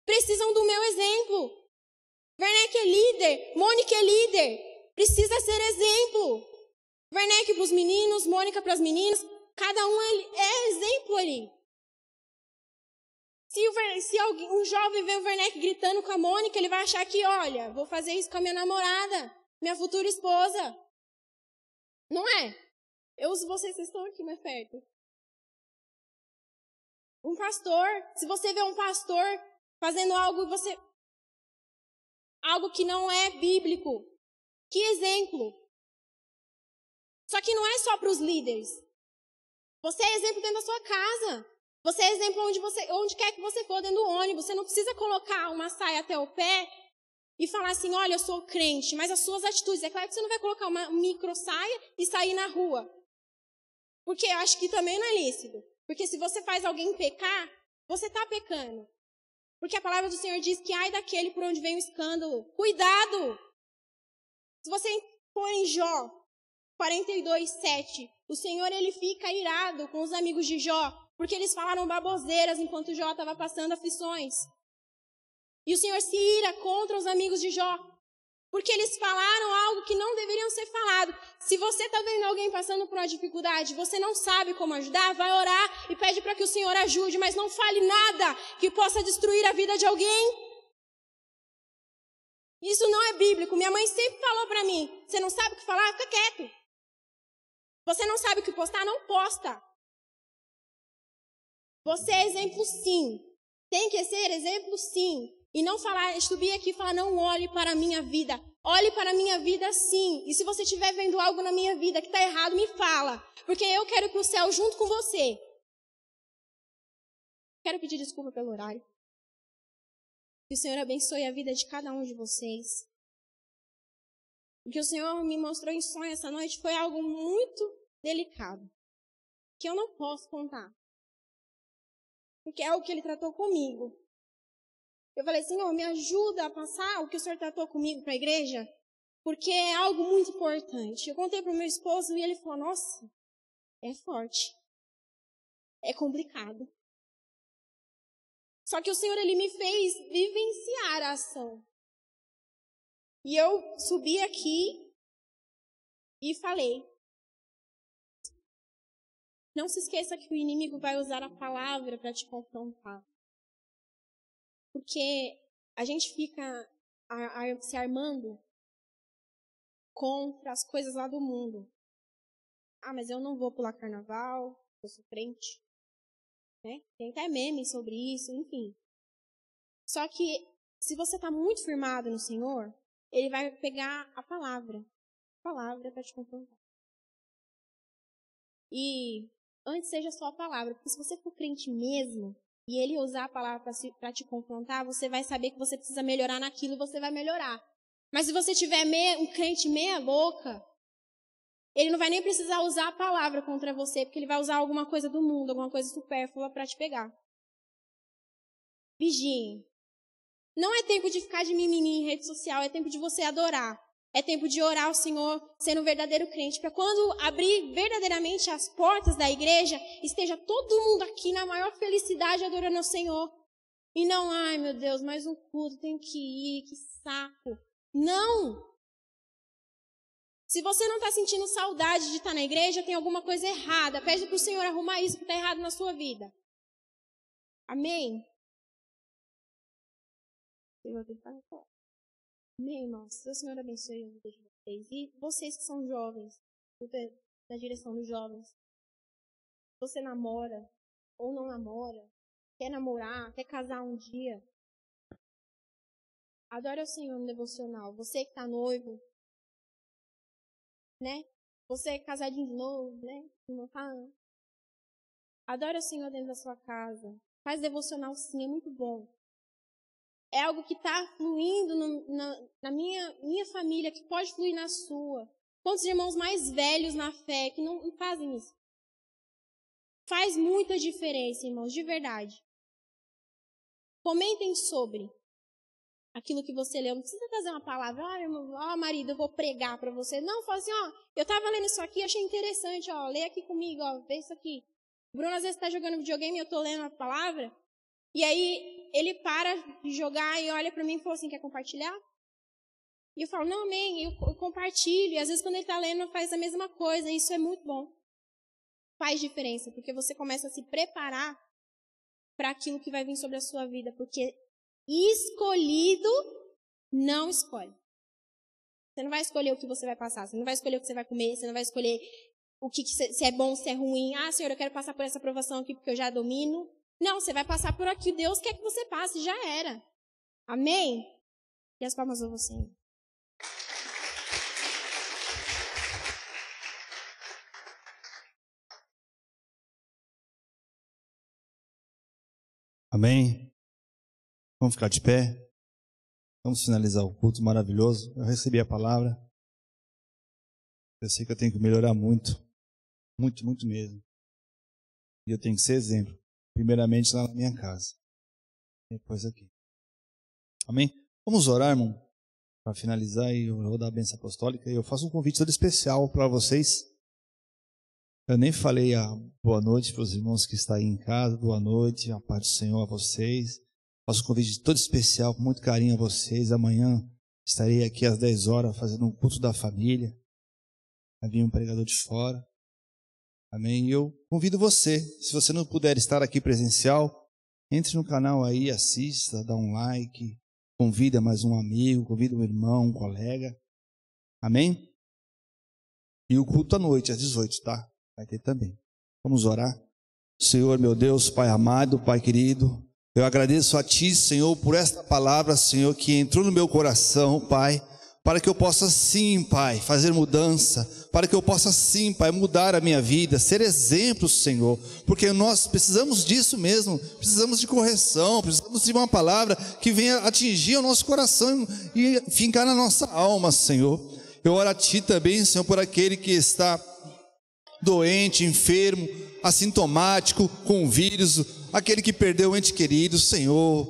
precisam do meu exemplo. Werneck é líder, Mônica é líder, precisa ser exemplo. Werneck para os meninos, Mônica para as meninas. Cada um é exemplo ali. Se um jovem vê o Werneck gritando com a Mônica, ele vai achar que, olha, vou fazer isso com a minha namorada, minha futura esposa. Não é? Eu uso vocês estão aqui mais perto. Um pastor, se você vê um pastor fazendo algo que não é bíblico, que exemplo. Só que não é só para os líderes. Você é exemplo dentro da sua casa. Você é exemplo onde quer que você for, dentro do ônibus. Você não precisa colocar uma saia até o pé e falar assim, olha, eu sou crente, mas as suas atitudes. É claro que você não vai colocar uma micro saia e sair na rua. Porque eu acho que também não é lícito. Porque se você faz alguém pecar, você está pecando. Porque a palavra do Senhor diz que ai daquele por onde vem o escândalo. Cuidado! Se você for em Jó 42:7, o Senhor ele fica irado com os amigos de Jó, porque eles falaram baboseiras enquanto Jó estava passando aflições. E o Senhor se ira contra os amigos de Jó, porque eles falaram algo que não deveriam ser falado. Se você está vendo alguém passando por uma dificuldade, você não sabe como ajudar, vai orar e pede para que o Senhor ajude, mas não fale nada que possa destruir a vida de alguém. Isso não é bíblico. Minha mãe sempre falou para mim, você não sabe o que falar? Fica quieto. Você não sabe o que postar? Não posta. Você é exemplo sim. Tem que ser exemplo sim. E não falar, subir aqui e falar, não olhe para a minha vida. Olhe para a minha vida sim. E se você estiver vendo algo na minha vida que está errado, me fala. Porque eu quero que o céu junto com você. Quero pedir desculpa pelo horário. Que o Senhor abençoe a vida de cada um de vocês. O que o Senhor me mostrou em sonho essa noite foi algo muito delicado. Que eu não posso contar. Porque é o que Ele tratou comigo. Eu falei, Senhor, me ajuda a passar o que o Senhor tratou comigo para a igreja, porque é algo muito importante. Eu contei para o meu esposo e ele falou, nossa, é forte. É complicado. Só que o Senhor, Ele me fez vivenciar a ação. E eu subi aqui e falei, não se esqueça que o inimigo vai usar a palavra para te confrontar. Porque a gente fica se armando contra as coisas lá do mundo. Ah, mas eu não vou pular carnaval, eu sou crente. Né? Tem até memes sobre isso, enfim. Só que, se você está muito firmado no Senhor, Ele vai pegar a palavra para te confrontar. E antes seja só a palavra, porque se você for crente mesmo, e Ele usar a palavra para te confrontar, você vai saber que você precisa melhorar naquilo e você vai melhorar. Mas se você tiver um crente meia boca, Ele não vai nem precisar usar a palavra contra você, porque Ele vai usar alguma coisa do mundo, alguma coisa supérflua para te pegar. Vigiem. Não é tempo de ficar de mimimi em rede social, é tempo de você adorar. É tempo de orar ao Senhor, sendo um verdadeiro crente, para quando abrir verdadeiramente as portas da igreja, esteja todo mundo aqui na maior felicidade adorando ao Senhor. E não, ai meu Deus, mais um culto, tenho que ir, que saco. Não! Se você não está sentindo saudade de estar na igreja, tem alguma coisa errada. Pede para o Senhor arrumar isso que está errado na sua vida. Amém? Amém, irmãos. Que o Senhor abençoe a vida de vocês. E vocês que são jovens, da direção dos jovens. Você namora ou não namora, quer namorar, quer casar um dia. Adore ao Senhor no devocional. Você que está noivo, né? Você é casadinho de novo, né? Não tá. Adore ao Senhor dentro da sua casa. Faz devocional sim, é muito bom. É algo que está fluindo na minha família, que pode fluir na sua. Quantos irmãos mais velhos na fé que não fazem isso? Faz muita diferença, irmãos, de verdade. Comentem sobre aquilo que você leu. Não precisa trazer uma palavra, marido, eu vou pregar para você. Não, fala assim, eu estava lendo isso aqui, achei interessante, lê aqui comigo, vê isso aqui. O Bruno às vezes está jogando videogame e eu estou lendo a palavra. E aí ele para de jogar e olha para mim e fala assim, quer compartilhar? E eu falo, não, amém, eu compartilho. E às vezes quando ele está lendo, faz a mesma coisa. E isso é muito bom. Faz diferença, porque você começa a se preparar para aquilo que vai vir sobre a sua vida. Porque escolhido não escolhe. Você não vai escolher o que você vai passar, você não vai escolher o que você vai comer, você não vai escolher se é bom, se é ruim. Ah, Senhor, eu quero passar por essa provação aqui porque eu já domino. Não, você vai passar por aqui. Deus quer que você passe, já era. Amém? E as palmas a você. Amém? Vamos ficar de pé. Vamos finalizar o culto maravilhoso. Eu recebi a palavra. Eu sei que eu tenho que melhorar muito. Muito, muito mesmo. E eu tenho que ser exemplo. Primeiramente lá na minha casa. Depois aqui. Amém? Vamos orar, irmão. Para finalizar, e eu vou dar a bênção apostólica. E eu faço um convite todo especial para vocês. Eu nem falei a boa noite para os irmãos que estão aí em casa. Boa noite, a paz do Senhor a vocês. Faço um convite todo especial, com muito carinho a vocês. Amanhã estarei aqui às 10 horas fazendo um culto da família. Vai vir um pregador de fora. Amém? E eu convido você, se você não puder estar aqui presencial, entre no canal aí, assista, dá um like, convida mais um amigo, convida um irmão, um colega. Amém? E o culto à noite, às 18, tá? Vai ter também. Vamos orar. Senhor, meu Deus, Pai amado, Pai querido, eu agradeço a Ti, Senhor, por esta palavra, Senhor, que entrou no meu coração, Pai, para que eu possa sim, Pai, fazer mudança, para que eu possa sim, Pai, mudar a minha vida, ser exemplo, Senhor, porque nós precisamos disso mesmo, precisamos de correção, precisamos de uma palavra que venha atingir o nosso coração e fincar na nossa alma, Senhor. Eu oro a Ti também, Senhor, por aquele que está doente, enfermo, assintomático, com vírus, aquele que perdeu o ente querido, Senhor,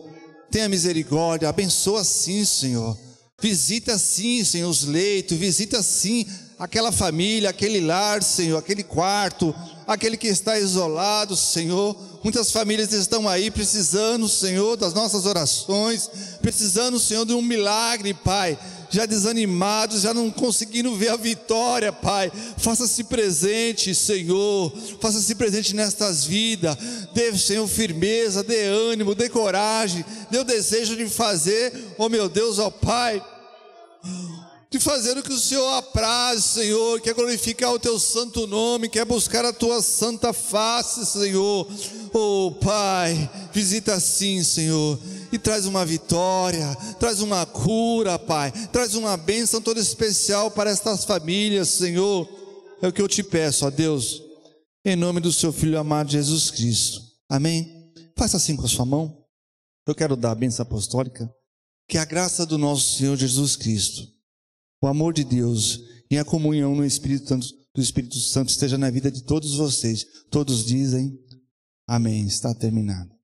tenha misericórdia, abençoa sim, Senhor, visita sim, Senhor, os leitos, visita sim aquela família, aquele lar, Senhor, aquele quarto, aquele que está isolado, Senhor. Muitas famílias estão aí precisando, Senhor, das nossas orações, precisando, Senhor, de um milagre, Pai, já desanimados, já não conseguindo ver a vitória, Pai. Faça-se presente, Senhor, faça-se presente nestas vidas, dê, Senhor, firmeza, dê ânimo, dê coragem, dê o desejo de fazer, oh meu Deus, ó Pai, de fazer o que o Senhor apraz, Senhor, quer glorificar o Teu santo nome, quer buscar a Tua santa face, Senhor. Oh Pai, visita sim, Senhor, e traz uma vitória, traz uma cura, Pai, traz uma bênção toda especial para estas famílias, Senhor. É o que eu te peço, ó Deus, em nome do Seu Filho amado Jesus Cristo. Amém? Faça assim com a sua mão. Eu quero dar a bênção apostólica. Que a graça do nosso Senhor Jesus Cristo, o amor de Deus e a comunhão no Espírito do Espírito Santo esteja na vida de todos vocês. Todos dizem amém. Está terminado.